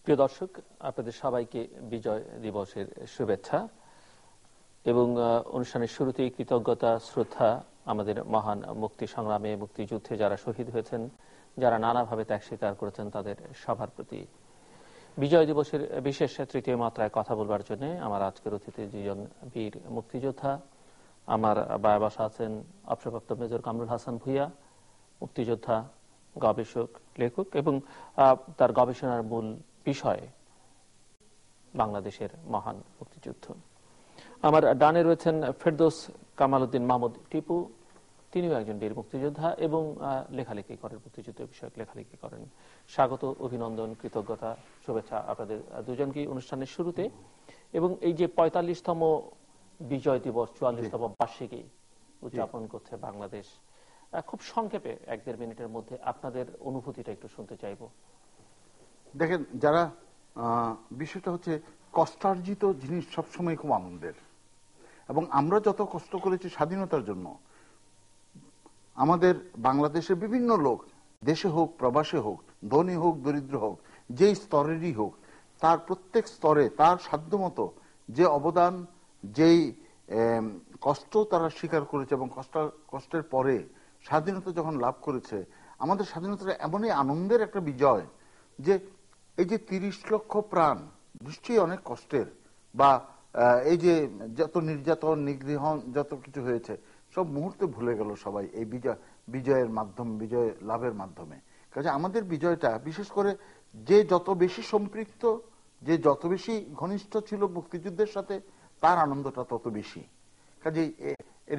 প্রিয় দর্শক, আপনাদের সবাইকে বিজয় দিবসের শুভেচ্ছা এবং অনুষ্ঠানের শুরুতেই কৃতজ্ঞতা শ্রদ্ধা আমাদের মহান মুক্তি সংগ্রামে মুক্তিযুদ্ধে যারা শহীদ হয়েছেন, যারা নানাভাবে ত্যাগ স্বীকার করেছেন তাদের সবার প্রতি। বিজয় দিবসের বিশেষ তৃতীয় মাত্রায় কথা বলবার জন্য আমার আজকের অতিথি দুজন বীর মুক্তিযোদ্ধা। আমার বাবা আছেন অবসরপ্রাপ্ত মেজর কামরুল হাসান ভূঁইয়া, মুক্তিযোদ্ধা, গবেষক, লেখক এবং তার গবেষণার মূল বিষয় বাংলাদেশের মহান মুক্তিযুদ্ধ। আমার ডানে রয়েছেন ফেরদৌস কামাল উদ্দিন মাহমুদ টিপু, তিনিও একজন বীর মুক্তিযোদ্ধা এবং লেখালেখি করেন, মুক্তিযুদ্ধ বিষয়ক লেখালেখি করেন। স্বাগত, অভিনন্দন, কৃতজ্ঞতা, শুভেচ্ছা আপনাদের দুজনকেই অনুষ্ঠানের শুরুতে। এবং এই যে ৪৫তম বিজয় দিবস, ৪৪তম বার্ষিকী উদযাপন করছে বাংলাদেশ, খুব সংক্ষেপে ১-১.৫ মিনিটের মধ্যে আপনাদের অনুভূতিটা একটু শুনতে চাইব। দেখেন, যারা বিষয়টা হচ্ছে কষ্টার্জিত জিনিস সবসময় খুব আনন্দের, এবং আমরা যত কষ্ট করেছি স্বাধীনতার জন্য, আমাদের বাংলাদেশের বিভিন্ন লোক, দেশে হোক প্রবাসে হোক, ধনী হোক দরিদ্র হোক, যেই স্তরেরই হোক, তার প্রত্যেক স্তরে তার সাধ্যমতো যে অবদান, যেই কষ্ট তারা স্বীকার করেছে এবং কষ্টের পরে স্বাধীনতা যখন লাভ করেছে, আমাদের স্বাধীনতাটা এমনই আনন্দের একটা বিজয় যে এই যে ৩০ লক্ষ প্রাণ নিশ্চয়ই অনেক কষ্টের, বা এই যে যত নির্যাতন নিগৃহ যত কিছু হয়েছে সব মুহূর্তে ভুলে গেল সবাই এই বিজয়ের মাধ্যমে, বিজয় লাভের মাধ্যমে। কাজে আমাদের বিজয়টা বিশেষ করে যে যত বেশি সম্পৃক্ত, যে যত বেশি ঘনিষ্ঠ ছিল মুক্তিযুদ্ধের সাথে, তার আনন্দটা তত বেশি। কাজে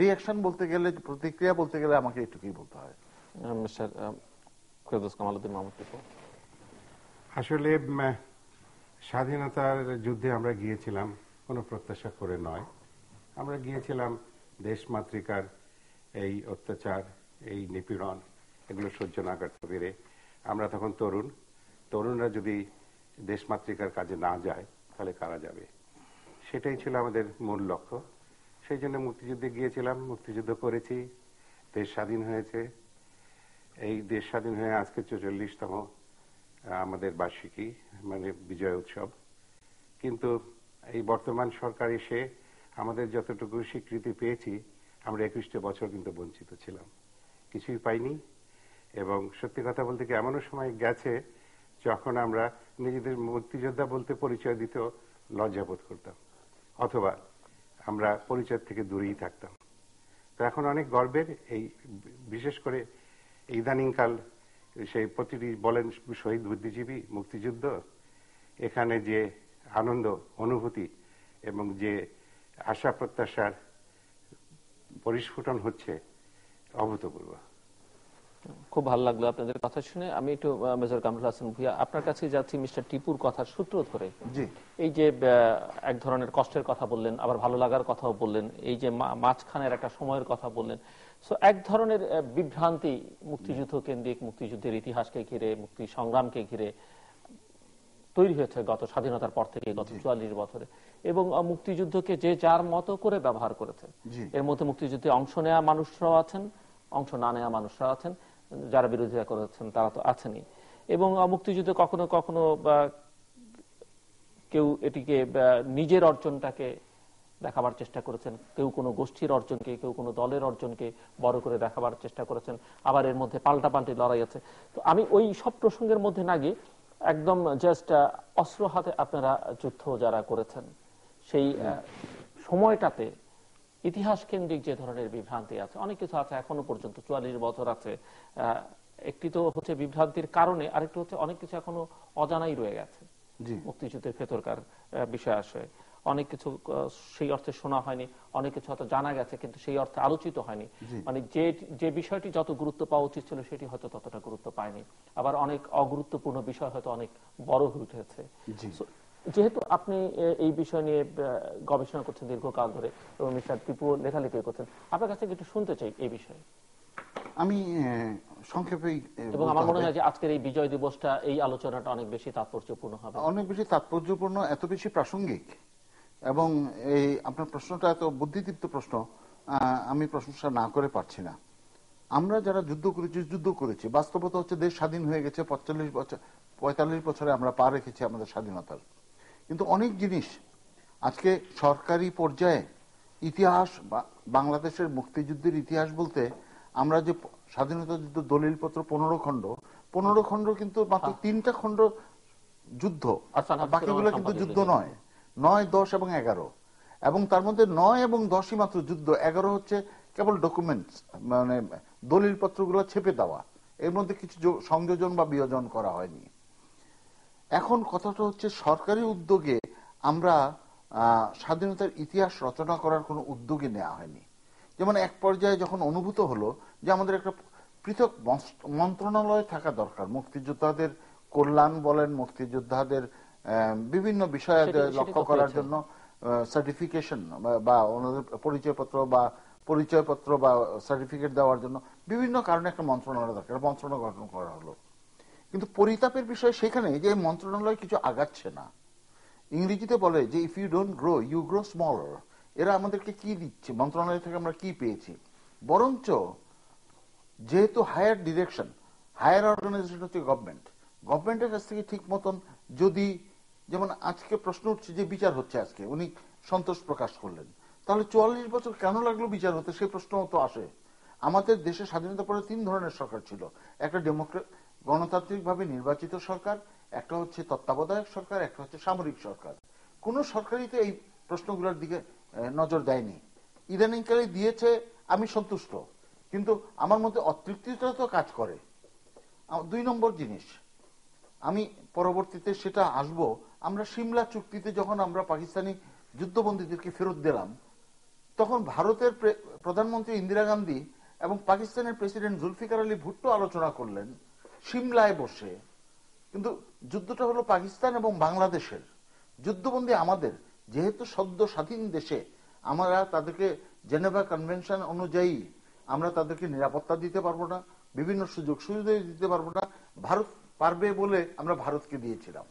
রিয়াকশন বলতে গেলে, প্রতিক্রিয়া বলতে গেলে আমাকে এটুকুই বলতে হয়। আসলে স্বাধীনতার যুদ্ধে আমরা গিয়েছিলাম কোনো প্রত্যাশা করে নয়। আমরা গিয়েছিলাম দেশমাতৃকার এই অত্যাচার, এই নিপীড়ন, এগুলো সহ্য না করতে পেরে। আমরা তখন তরুণরা যদি দেশমাতৃকার কাজে না যায় তাহলে কারা যাবে, সেটাই ছিল আমাদের মূল লক্ষ্য। সেই জন্য মুক্তিযুদ্ধে গিয়েছিলাম, মুক্তিযুদ্ধ করেছি, দেশ স্বাধীন হয়েছে। এই দেশ স্বাধীন হয়ে আজকে ৪৪তম আমাদের বার্ষিকী, মানে বিজয় উৎসব। কিন্তু এই বর্তমান সরকার এসে আমাদের যতটুকু স্বীকৃতি পেয়েছি, আমরা ২১ বছর কিন্তু বঞ্চিত ছিলাম, কিছুই পাইনি। এবং সত্যি কথা বলতে কি, এমনও সময় গেছে যখন আমরা নিজেদের মুক্তিযোদ্ধা বলতে পরিচয় দিতেও লজ্জাবোধ করতাম, অথবা আমরা পরিচয় থেকে দূরেই থাকতাম। তো এখন অনেক গর্বের, এই বিশেষ করে ইদানিংকাল সেই প্রতিটি বলেন শহীদ বুদ্ধিজীবী, মুক্তিযুদ্ধ, এখানে যে আনন্দ অনুভূতি এবং যে আশা প্রত্যাশার পরিস্ফুটন হচ্ছে, অভূতপূর্ব। খুব ভালো লাগলো আপনাদের কথা শুনে। আমি একটু মেজর কামরুল হাসান ভূঁইয়া আপনার কাছে যাচ্ছি, মিস্টার টিপুর কথার সূত্র ধরে। এই যে এক ধরনের কষ্টের কথা বললেন, আবার ভালো লাগার কথাও বললেন, এই যে মাঝখানের একটা সময়ের কথা বললেন, সো এক ধরনের বিভ্রান্তি মুক্তিযুদ্ধ কেন্দ্রিক, মুক্তিযুদ্ধের ইতিহাসকে ঘিরে, মুক্তি সংগ্রামকে ঘিরে তৈরি হয়েছে গত স্বাধীনতার পর থেকে, গত ৪৪ বছরে। এবং মুক্তিযুদ্ধকে যে যার মতো করে ব্যবহার করেছে। এর মধ্যে মুক্তিযুদ্ধে অংশ নেওয়া মানুষরাও আছেন, অংশ না নেওয়া মানুষরাও আছেন, যারা বিরোধিতা করেছেন তারা তো আছেনই। এবং মুক্তিযুদ্ধে কখনো কখনো কেউ এটিকে নিজের অর্জনটাকে দেখাবার চেষ্টা করেছেন, কেউ কোনো গোষ্ঠীর অর্জনকে, কেউ কোনো দলের অর্জনকে বড় করে দেখাবার চেষ্টা করেছেন, আবার এর মধ্যে পাল্টাপাল্টি লড়াই আছে। তো আমি ওই সব প্রসঙ্গের মধ্যে না গিয়ে একদম জাস্ট অস্ত্র হাতে আপনারা যুদ্ধ যারা করেছেন, সেই সময়টাতে ইতিহাস কেন্দ্রিক যে ধরনের বিভ্রান্তি আছে, অনেক কিছু আছে এখনো পর্যন্ত, ৪৪ বছর আছে। একটি তো হচ্ছে বিভ্রান্তির কারণে, আরেকটি হচ্ছে অনেক কিছু এখনো অজানাই রয়ে গেছে মুক্তিযুদ্ধের ভেতরকার বিষয় আসে। অনেক কিছু সেই অর্থে শোনা হয়নি, অনেক কিছু হয়তো জানা গেছে কিন্তু সেই অর্থে আলোচিত হয়নি। মানে যে বিষয়টি যত গুরুত্ব পাওয়া উচিত ছিল সেটি হয়তো ততটা গুরুত্ব পায়নি। আবার অনেক অগুরুত্বপূর্ণ বিষয় হয়তো অনেক বড় হয়ে উঠেছে। যেহেতু আপনি এই বিষয় নিয়ে গবেষণা করছেন দীর্ঘকাল ধরে এবং মিস্টার টিপু লেখালেখি করছেন, আপনার কাছে একটু শুনতে চাই এই বিষয়ে। আমি সংক্ষেপে, এবং আমার মনে হয় যে আজকের এই বিজয় দিবসটা, এই আলোচনাটা অনেক বেশি তাৎপর্যপূর্ণ হবে, অনেক বেশি তাৎপর্যপূর্ণ, এত বেশি প্রাসঙ্গিক। এবং এই আপনার প্রশ্নটা এত বুদ্ধিদীপ্ত প্রশ্ন, আমি প্রশংসা না করে পারছি না। আমরা যারা যুদ্ধ করেছি, বাস্তবতা হচ্ছে দেশ স্বাধীন হয়ে গেছে 45 বছরে আমরা পা রেখেছি আমাদের স্বাধীনতার। কিন্তু অনেক জিনিস আজকে সরকারি পর্যায়ে ইতিহাস, বাংলাদেশের মুক্তিযুদ্ধের ইতিহাস বলতে আমরা যে স্বাধীনতা যুদ্ধ দলিলপত্র 15 খণ্ড কিন্তু মাত্র 3টা খণ্ড যুদ্ধ, বাকিগুলো কিন্তু যুদ্ধ নয়। 9, 10 এবং 11, এবং তার মধ্যে 9 এবং 10ই মাত্র যুদ্ধ, 11 হচ্ছে কেবল ডকুমেন্টস, মানে দলিল পত্রগুলো ছেপে দেওয়া, এর মধ্যে কিছু সংযোজন বা বিয়োজন করা হয়নি। এখন কথাটা হচ্ছে সরকারি উদ্যোগে আমরা স্বাধীনতার ইতিহাস রচনা করার কোনো উদ্যোগই নেওয়া হয়নি। যেমন এক পর্যায়ে যখন অনুভূত হলো যে আমাদের একটা পৃথক মন্ত্রণালয় থাকা দরকার, মুক্তিযোদ্ধাদের কল্যাণ বলেন, মুক্তিযোদ্ধাদের বিভিন্ন বিষয়ে লক্ষ্য করার জন্য, সার্টিফিকেশন বা ওনাদের পরিচয়পত্র বা সার্টিফিকেট দেওয়ার জন্য বিভিন্ন কারণে একটা মন্ত্রণালয় দরকার, মন্ত্রণালয় গঠন করা হলো। কিন্তু পরিতাপের বিষয় সেখানে যে মন্ত্রণালয় কিছু আগাচ্ছে না। ইংরেজিতে বলে যে if you don't grow you grow smaller. এরা আমাদেরকে কি দিচ্ছে, মন্ত্রণালয় থেকে আমরা কি পেয়েছি? বরঞ্চ যেহেতু হায়ার ডিরেকশন, হায়ার অর্গানাইজেশন হচ্ছে গভর্নমেন্টের কাছ থেকে ঠিক মতন যদি, যেমন আজকে প্রশ্ন উঠছে যে বিচার হচ্ছে, আজকে উনি সন্তোষ প্রকাশ করলেন, তাহলে 44 বছর কেন লাগলো বিচার হতে, সেই প্রশ্ন তো আসে। আমাদের দেশে স্বাধীনতা পরে 3 ধরনের সরকার ছিল, একটা গণতান্ত্রিকভাবে নির্বাচিত সরকার, একটা হচ্ছে তত্ত্বাবধায়ক সরকার, একটা হচ্ছে সামরিক সরকার। কোন সরকারই তো এই প্রশ্নগুলোর দিকে নজর দেয়নি। ইদানিংকালে দিয়েছে, আমি সন্তুষ্ট, কিন্তু আমার মধ্যে অতৃপ্তিটা তো কাজ করে। 2 নম্বর জিনিস, আমি পরবর্তীতে সেটা আসবো, আমরা সিমলা চুক্তিতে যখন আমরা পাকিস্তানি যুদ্ধবন্দীদেরকে ফেরত দিলাম, তখন ভারতের প্রধানমন্ত্রী ইন্দিরা গান্ধী এবং পাকিস্তানের প্রেসিডেন্ট জুলফিকার আলী ভুট্টো আলোচনা করলেন সিমলায় বসে। কিন্তু যুদ্ধটা হলো পাকিস্তান এবং বাংলাদেশের, যুদ্ধবন্দী আমাদের। যেহেতু সদ্য স্বাধীন দেশে আমরা তাদেরকে জেনেভা কনভেনশন অনুযায়ী আমরা তাদেরকে নিরাপত্তা দিতে পারবো না, বিভিন্ন সুযোগ সুবিধা দিতে পারবো না, ভারত পারবে বলে আমরা ভারতকে দিয়েছিলাম।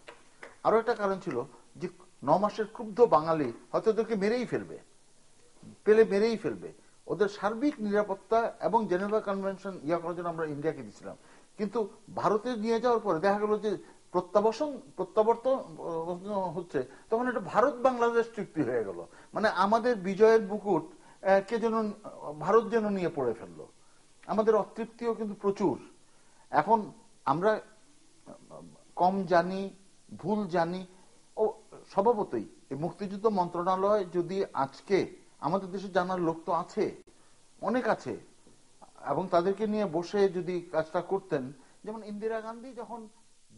আরো একটা কারণ ছিল যে 9 মাসের ক্রুদ্ধ বাঙালি হয়তো ওদেরকে মেরেই ফেলবে, ওদের সার্বিক নিরাপত্তা এবং জেনেভা কনভেনশন করার জন্য আমরা ইন্ডিয়াকে দিয়েছিলাম। কিন্তু ভারতে নিয়ে যাওয়ার পরে দেখা গেল যে প্রত্যাবর্তন হচ্ছে, তখন এটা ভারত বাংলাদেশ চুক্তি হয়ে গেল। মানে আমাদের বিজয়ের মুকুট কে যেন ভারত যেন নিয়ে পড়ে ফেললো। আমাদের অতৃপ্তিও কিন্তু প্রচুর। এখন আমরা কম জানি, ভুল জানি, ও স্বভাবতই এই মুক্তিযুদ্ধ মন্ত্রণালয় যদি আজকে আমাদের দেশে জানার লোক তো আছে, অনেক আছে, এবং তাদেরকে নিয়ে বসে যদি কাজটা করতেন। যেমন ইন্দিরা গান্ধী যখন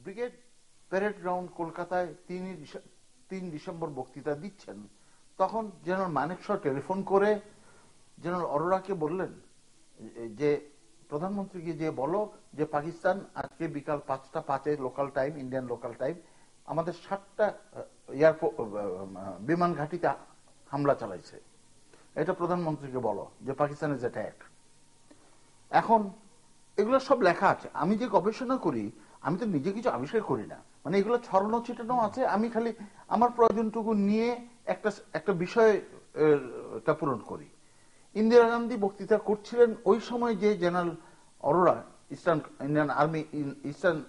ব্রিগেড প্যারেড গ্রাউন্ড কলকাতায় 3 ডিসেম্বর বক্তৃতা দিচ্ছেন, তখন জেনারেল মানেকশ টেলিফোন করে জেনারেল অরোরাকে বললেন যে প্রধানমন্ত্রীকে যে বলো যে পাকিস্তান আজকে বিকাল 5টা 5 local time, Indian local time, আমাদের 7টা বিমান ঘাঁটিতে হামলা চালাইছে। এটা প্রধানমন্ত্রীকে বলো যে পাকিস্তান ইজ অ্যাটাক। এখন এগুলো সব লেখা আছে। আমি যে গবেষণা করি, আমি তো নিজে কিছু আবিষ্কার করি না, মানে এগুলো ছড়ানো ছিটানো আছে, আমি খালি আমার প্রয়োজনটুকু নিয়ে একটা বিষয়টা পূরণ করি। ইন্দিরা গান্ধী বক্তৃতা করছিলেন, ওই সময় যে general Aurora, eastern Indian army eastern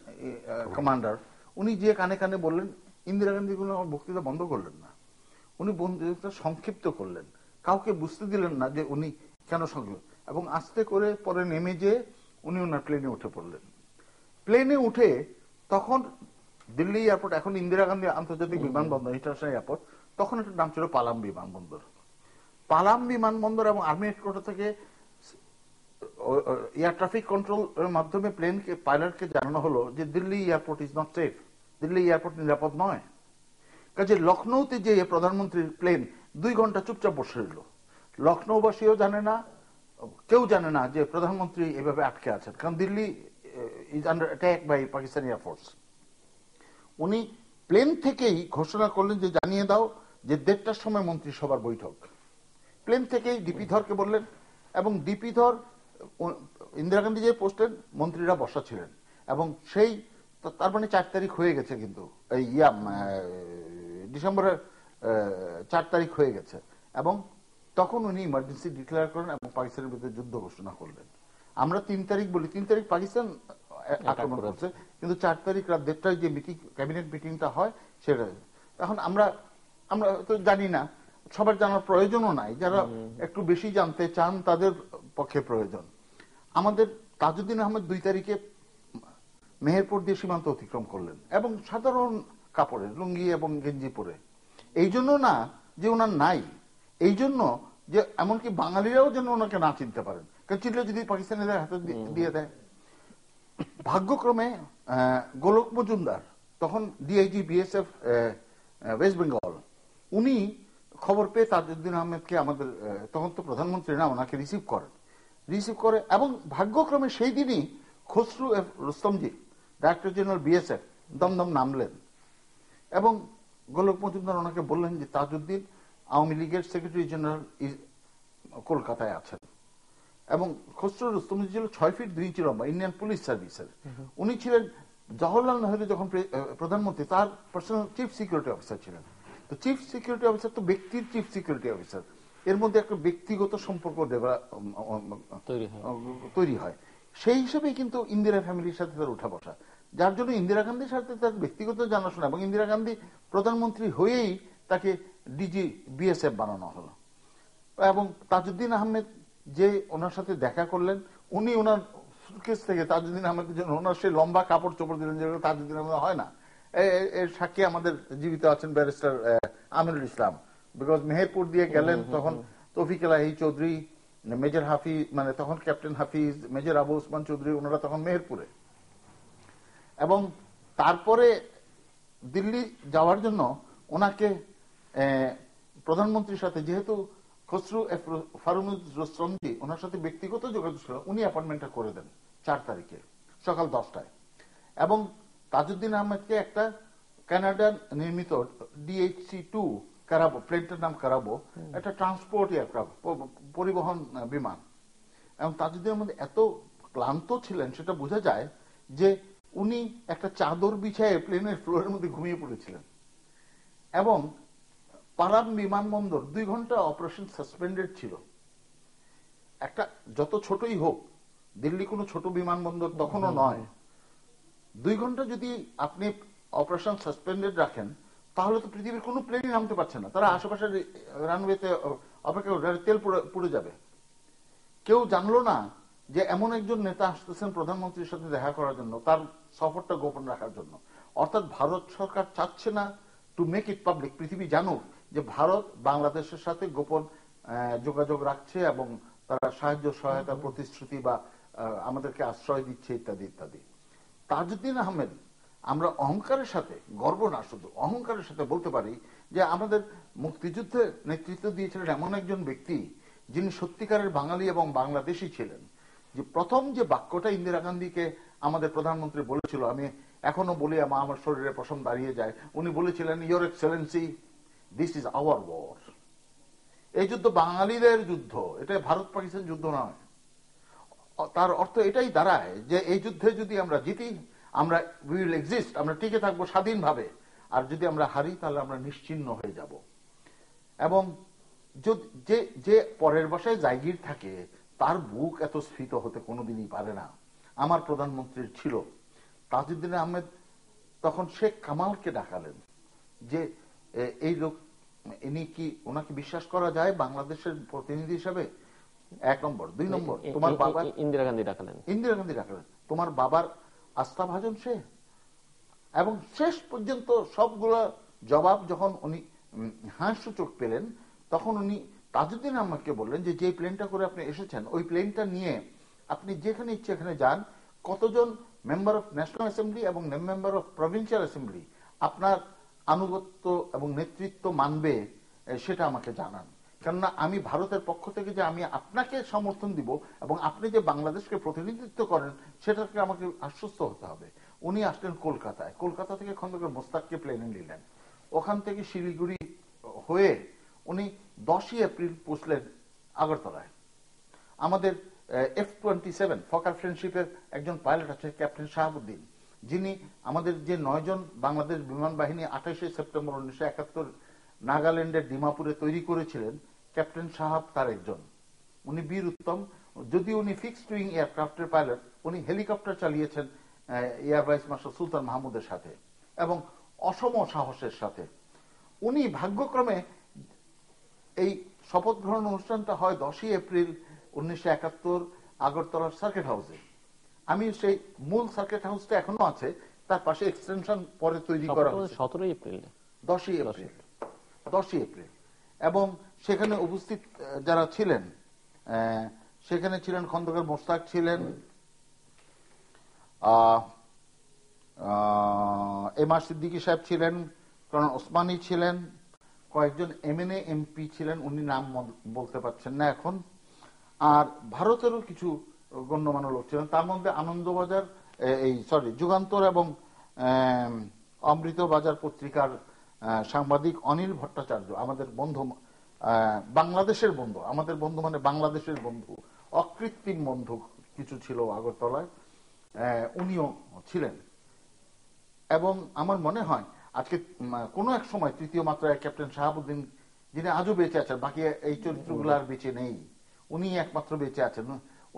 commander, উনি যে কানে কানে বললেন, ইন্দিরা গান্ধী বক্তৃতা বন্ধ করলেন না, উনি বক্তৃতা সংক্ষিপ্ত করলেন, কাউকে বুঝতে দিলেন না যে উনি কেন সংক্ষিপ্ত, এবং আস্তে করে পরে নেমে যেয়ে উনি ওনার প্লেনে উঠে পড়লেন। প্লেনে উঠে তখন দিল্লি এয়ারপোর্ট, এখন ইন্দিরা গান্ধী আন্তর্জাতিক বিমানবন্দর, ইন্টারন্যাশনাল এয়ারপোর্ট, তখন এটার নাম ছিল পালাম বিমানবন্দর। পালাম বিমানবন্দর এবং আর্মি হেডকোয়ার্টার থেকে এয়ার ট্রাফিক কন্ট্রোল এর মাধ্যমে পাইলটকে জানানো হলো যে Delhi airport is not safe, Delhi airport নিরাপদ নয়। কাজে লখনৌতে যে প্রধানমন্ত্রীর প্লেন 2 ঘন্টা চুপচাপ বসে রইল। লখনৌবাসীও জানে না, কেউ জানে না যে প্রধানমন্ত্রী এভাবে আটকে আছেন, কারণ Delhi is under attack by Pakistani air force. উনি প্লেন থেকেই ঘোষণা করলেন যে জানিয়ে দাও যে 1:30টার সময় মন্ত্রিসভার বৈঠক। প্লেন থেকেই ডিপি ধরকে বললেন, এবং ডিপি ধর ইন্দিরা গান্ধী যে পোস্টেন, মন্ত্রীরা বসা ছিলেন, এবং সেই তার মানে 4 তারিখ হয়ে গেছে, কিন্তু এই ডিসেম্বরের 4 তারিখ হয়ে গেছে, এবং তখন উনি ইমার্জেন্সি ডিক্লেয়ার করেন এবং পাকিস্তানের বিরুদ্ধে যুদ্ধ ঘোষণা করলেন। আমরা 3 তারিখ বলি, 3 তারিখ পাকিস্তান আক্রমণ করছে, কিন্তু 4 তারিখ রাত 1:30টায় যে মিটিং, ক্যাবিনেট মিটিংটা হয় সেটা। এখন আমরা তো জানি না, সবার জানার প্রয়োজনও নাই, যারা একটু বেশি জানতে চান তাদের পক্ষে প্রয়োজন। আমাদের তাজউদ্দিন আহমেদ 2 তারিখে মেহেরপুর দিয়ে সীমান্ত অতিক্রম করলেন, এবং সাধারণ কাপড়ে লুঙ্গি এবং গেঞ্জি পরে। এই জন্য না যে ওনার নাই, এই জন্য যে এমনকি বাঙালিরাও যেন ওনাকে না চিনতে পারেন, কারণ চিনলে যদি পাকিস্তানিদের হাতে দিয়ে দেয়। ভাগ্যক্রমে গোলক মজুমদার, তখন ডিআইজি বিএসএফ ওয়েস্ট বেঙ্গল, উনি খবর পেয়ে তাজউদ্দিন আহমেদকে, আমাদের তখন তো প্রধানমন্ত্রী না, ওনাকে রিসিভ করে, এবং ভাগ্যক্রমে সেই দিনই Khusro F Rustamji, director general BSF, Dumdum নামলেন, এবং গোলক মজুমদার ওনাকে বললেন যে তাজউদ্দিন আওয়ামী লীগের সেক্রেটারি জেনারেল কলকাতায় আছেন। এবং খসরু রুস্তমজি ছিল 6 ফিট 2 ইঞ্চি লম্বা, ইন্ডিয়ান পুলিশ সার্ভিসের। উনি ছিলেন জওহরলাল নেহরু যখন প্রধানমন্ত্রী, তার পার্সোনাল চিফ সিকিউরিটি অফিসার ছিলেন। তো চিফ সিকিউরিটি অফিসার তো ব্যক্তির চিফ সিকিউরিটি অফিসার, এর মধ্যে একটা ব্যক্তিগত সম্পর্ক তৈরি হয়। সেই হিসেবে কিন্তু ইন্দিরা ফ্যামিলির সাথে তার উঠা বসা, যার জন্য ইন্দিরা গান্ধীর সাথে তার ব্যক্তিগত জানাশোনা, এবং ইন্দিরা গান্ধী প্রধানমন্ত্রী হয়েই তাকে ডিজি বিএসএফ বানানো হলো। এবং তাজউদ্দিন আহমেদ যে ওনার সাথে দেখা করলেন, উনি ওনার সুটকেস থেকে তাজউদ্দিন আহমেদের জন্য ওনার সেই লম্বা কাপড় চোপড় দিলেন, যেগুলো তাজউদ্দিন আহমেদ হয় না। এর সাক্ষী আমাদের জীবিত আছেন ব্যারিস্টার আমিনুল ইসলাম, বিকজ মেহেরপুর দিয়ে গেলেন তখন তৌফিক এলাহি চৌধুরী, মেজর হাফিজ, মানে তখন ক্যাপ্টেন হাফিজ, মেজর আবু ওসমান চৌধুরী, ওনারা তখন মেহেরপুরে। এবং তারপরে দিল্লি যাওয়ার জন্য ওনাকে প্রধানমন্ত্রীর সাথে, যেহেতু খসরু ফারুজ রুস্তমজি ওনার সাথে ব্যক্তিগত যোগাযোগ ছিল, উনি অ্যাপয়েন্টমেন্টটা করে দেন 4 তারিখে সকাল 10টায়। এবং তাজউদ্দিন আহমেদকে একটা কানাডার নির্মিত DHC-2 কারাবো, প্লেনটার নাম কারাবো, একটা ট্রান্সপোর্ট এয়ারক্রাফট, পরিবহন বিমান। এবং তাজউদ্দিন আহমেদ এত ক্লান্ত ছিলেন সেটা বোঝা যায় যে উনি একটা চাদর বিছায় প্লেনের ফ্লোরের মধ্যে ঘুমিয়ে পড়েছিলেন। এবং পারাম বিমানবন্দর 2 ঘন্টা অপারেশন সাসপেন্ডেড ছিল। একটা যত ছোটই হোক, দিল্লি কোনো ছোট বিমানবন্দর তখনও নয়, 2 ঘন্টা যদি আপনি অপারেশন সাসপেন্ডেড রাখেন, তাহলে তো পৃথিবীর কোনো প্লেনই নামতে পারছে না, তারা আশেপাশের রানওয়েতে অপেক্ষা, তেল পুড়ে যাবে। কেউ জানলো না যে এমন একজন নেতা আসতেছেন প্রধানমন্ত্রীর সাথে দেখা করার জন্য, তার সফরটা গোপন রাখার জন্য। অর্থাৎ ভারত সরকার চাচ্ছে না টু মেক ইট পাবলিক, পৃথিবী জানুক যে ভারত বাংলাদেশের সাথে গোপন যোগাযোগ রাখছে, এবং তারা সাহায্য সহায়তার প্রতিশ্রুতি বা আমাদেরকে আশ্রয় দিচ্ছে ইত্যাদি ইত্যাদি। তাজউদ্দিন আহমেদ, আমরা অহংকারের সাথে, গর্ব না শুধু অহংকারের সাথে বলতে পারি যে আমাদের মুক্তিযুদ্ধে নেতৃত্ব দিয়েছিলেন এমন একজন ব্যক্তি যিনি সত্যিকারের বাঙালি এবং বাংলাদেশী ছিলেন। যে প্রথম যে বাক্যটা ইন্দিরা গান্ধীকে আমাদের প্রধানমন্ত্রী বলেছিল, আমি এখনো বলি, আমার শরীরে পশম দাঁড়িয়ে যায়, উনি বলেছিলেন, your excellency, this is our war. এই যুদ্ধ বাঙালিদের যুদ্ধ, এটা ভারত পাকিস্তান যুদ্ধ নয়। তার অর্থ এটাই দাঁড়ায় যে এই যুদ্ধে যদি আমরা জিতি, আমরা উইল এক্সিস্ট, আমরা টিকে থাকবো স্বাধীনভাবে, আর যদি আমরা হারি তাহলে আমরা নিশ্চিহ্ন হয়ে যাব। এবং যে পরের বাসায় জায়গির থাকে তার বুক এত স্ফীত হতে কোনোদিনই পারে না। আমার প্রধানমন্ত্রীর ছিল। তাজউদ্দিন আহমেদ তখন শেখ কামালকে ডাকালেন যে এই লোক, ওনাকে বিশ্বাস করা যায় বাংলাদেশের প্রতিনিধি হিসাবে? 1 নম্বর। 2 নম্বর, তোমার বাবা, ইন্দিরা গান্ধী ডাকালেন, তোমার বাবার আস্থাভাজন সে। এবং শেষ পর্যন্ত সবগুলো জবাব যখন উনি হাস্যচোখ পেলেন, তখন উনি তাজউদ্দিন আহমেদকে বললেন যে যে প্লেনটা করে আপনি এসেছেন, ওই প্লেনটা নিয়ে আপনি যেখানে ইচ্ছে এখানে যান, কতজন মেম্বার অফ ন্যাশনাল অ্যাসেম্বলি এবং মেম্বার অফ প্রভিন্সিয়াল অ্যাসেম্বলি আপনার আনুগত্য এবং নেতৃত্ব মানবে সেটা আমাকে জানান। কেননা আমি ভারতের পক্ষ থেকে যে আমি আপনাকে সমর্থন দিব এবং আপনি যে বাংলাদেশকে প্রতিনিধিত্ব করেন সেটাকে আমাকে আশ্বস্ত হতে হবে। উনি আসলেন কলকাতায়, কলকাতা থেকে খন্দকার মোস্তাককে প্লেনে নিলেন, ওখান থেকে শিলিগুড়ি হয়ে উনি 10ই এপ্রিল পৌঁছলেন আগরতলায়। আমাদের F-27 ফকার ফ্রেন্ডশিপের একজন পাইলট আছে ক্যাপ্টেন শাহাবুদ্দিন, যিনি আমাদের যে 9 জন বাংলাদেশ বিমান বাহিনী 28শে সেপ্টেম্বর 1971 নাগাল্যান্ডের ডিমাপুরে তৈরি করেছিলেন, ক্যাপ্টেন সাহাব তার একজন। উনি বীর উত্তম, যদি উনি ফিক্সড উইং এয়ারক্রাফটের পাইলট, উনি হেলিকপ্টার চালিয়েছেন এয়ার ভাইস মার্শাল সুলতান মাহমুদের সাথে এবং অসম সাহসের সাথে। উনি ভাগ্যক্রমে, এই শপথ গ্রহণ অনুষ্ঠানটা হয় 10ই এপ্রিল 1971 আগরতলার সার্কিট হাউসে। আমি সেই মূল সার্কিট হাউসটা এখনো আছে, তার পাশে এক্সটেনশন পরে তৈরি করা হয়েছে 17 এপ্রিল 10ই এপ্রিল। এবং সেখানে উপস্থিত যারা ছিলেন, সেখানে ছিলেন খন্দকার মোশতাক ছিলেন, এম আর সিদ্দিকী সাহেব ছিলেন, কর্নেল ওসমানী ছিলেন, কয়েকজন এমএনএ এমপি ছিলেন, উনি নাম বলতে পারছেন না এখন, আর ভারতেরও কিছু গণ্যমান্য লোক ছিলেন। তার মধ্যে আনন্দবাজার, যুগান্তর এবং অমৃতবাজার পত্রিকার সাংবাদিক অনিল ভট্টাচার্য, আমাদের বন্ধু, বাংলাদেশের বন্ধু, আমাদের বন্ধু মানে বাংলাদেশের বন্ধু, অকৃত্রিম বন্ধু কিছু ছিল আগরতলায়, উনিও ছিলেন। এবং আমার মনে হয় আজকে কোনো এক সময় তৃতীয় মাত্রায় ক্যাপ্টেন শাহাবুদ্দিন, যিনি আজও বেঁচে আছেন, বাকি এই চরিত্রগুলো আর বেঁচে নেই, উনি একমাত্র বেঁচে আছেন।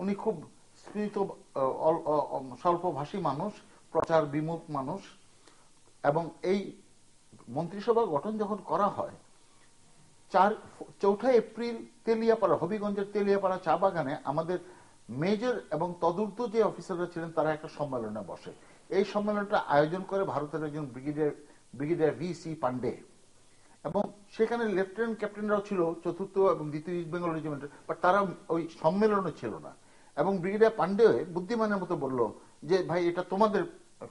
উনি খুব স্মৃত, স্বল্পভাষী মানুষ, প্রচার বিমুখ মানুষ। এবং এই মন্ত্রিসভা গঠন যখন করা হয় 4 এপ্রিল তেলিয়াপাড়া, হবিগঞ্জের তেলিয়াপাড়া চা বাগানে আমাদের মেজর এবং তদূর্ধ্ব যে অফিসাররা ছিলেন তারা একটা সম্মেলনে বসে। এই সম্মেলনটা আয়োজন করে ভারতের একজন ব্রিগেডিয়ার VC পান্ডে, এবং সেখানে লেফটেন্যান্ট ক্যাপ্টেনরাও ছিল 4th এবং 2য় ইস্ট বেঙ্গল রেজিমেন্টের, বাট তারা ওই সম্মেলনে ছিল না। এবং ব্রিগেডিয়ার পান্ডে বুদ্ধিমানের মতো বলল যে ভাই এটা তোমাদের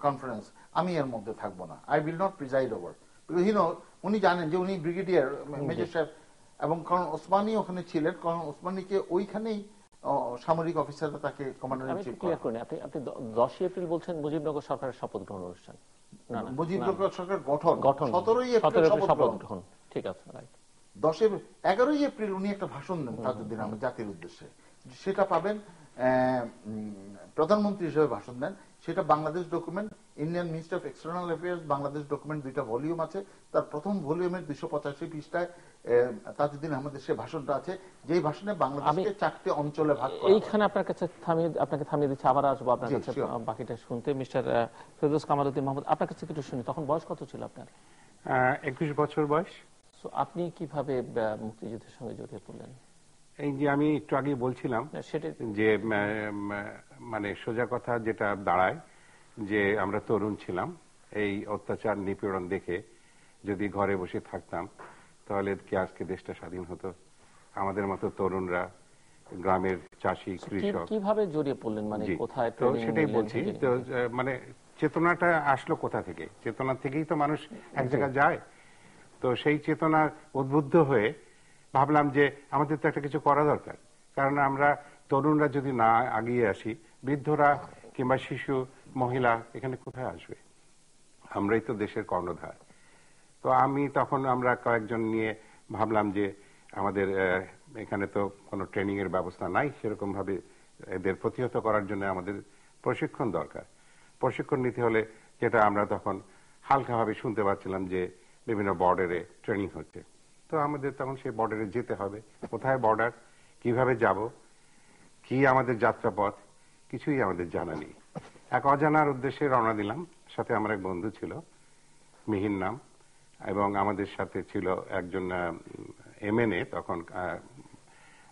কনফারেন্স, আমি এর মধ্যে থাকবো না, I will not preside over. উনি জানেন যে উনি ব্রিগেডিয়ার মেজর সাহেব, এবং কর্নেল ওসমানী ওখানে ছিলেন। কর্নেল ওসমানীকে ওইখানেই সামরিক অফিসাররা তাকে কমান্ডার ইন চিফ করেন। আপনি 10ই এপ্রিল বলছেন মুজিবনগর সরকারের শপথ গ্রহণ অনুষ্ঠান, মুজিবনগর সরকার গঠন 17ই এপ্রিল শপথ গ্রহণ, ঠিক আছে, রাইট। 11ই এপ্রিল উনি একটা ভাষণ দেন তাজউদ্দিন আহমেদ জাতির উদ্দেশ্যে, সেটা পাবেন, প্রধানমন্ত্রী হিসেবে ভাষণ দেন। সেটা Bangladesh document, Indian ministry of external affairs Bangladesh document, 2টা ভলিউম আছে। তার প্রথম ভলিউমের 285 পৃষ্ঠায় তাজউদ্দিন আহমেদের সে ভাষণটা আছে, যেই ভাষণে বাংলাদেশকে 4টে অঞ্চলে ভাগ করা। এইখানে আপনাকে থামিয়ে দিচ্ছি, আবার আসবো আপনার কাছে বাকিটা শুনতে। মিস্টার ফেরদৌস কামাল উদ্দিন মাহমুদ, আপনার কাছে একটু শুনি, তখন বয়স কত ছিল আপনার? 21 বছর বয়স। আপনি কিভাবে মুক্তিযুদ্ধের সঙ্গে জড়িয়ে পড়লেন? এই যে আমি একটু আগে বলছিলাম যে মানে সোজা কথা যেটা দাঁড়ায় যে আমরা তরুণ ছিলাম, এই অত্যাচার নিপীড়ন দেখে যদি ঘরে বসে থাকতাম তাহলে কি আজকে দেশটা স্বাধীন হতো? আমাদের মতো তরুণরা, গ্রামের চাষি কৃষক কিভাবে জড়িয়ে পড়লেন, মানে কোথায়? তো সেটাই বলছি, তো মানে চেতনাটা আসলো কোথা থেকে? চেতনা থেকেই তো মানুষ এক জায়গায় যায়। তো সেই চেতনা উদ্বুদ্ধ হয়ে ভাবলাম যে আমাদের তো একটা কিছু করা দরকার, কারণ আমরা তরুণরা যদি না আগিয়ে আসি, বৃদ্ধরা কিংবা শিশু, মহিলা এখানে কোথায় আসবে? আমরাই তো দেশের কর্ণধার। তো আমরা কয়েকজন নিয়ে ভাবলাম যে আমাদের এখানে তো কোনো ট্রেনিং এর ব্যবস্থা নাই, সেরকম ভাবে এদের প্রতিহত করার জন্য আমাদের প্রশিক্ষণ দরকার। প্রশিক্ষণ নিতে হলে যেটা আমরা তখন হালকাভাবে শুনতে পাচ্ছিলাম যে বিভিন্ন বর্ডারে ট্রেনিং হচ্ছে, তো আমাদের তখন সেই বর্ডারে যেতে হবে। কোথায় বর্ডার, কিভাবে যাব, কি আমাদের যাত্রাপথ, কিছুই আমাদের জানা নেই। এক অজানার উদ্দেশ্যে রওনা দিলাম। সাথে আমার এক বন্ধু ছিল, মিহির নাম, এবং আমাদের সাথে ছিল একজন MNA, তখন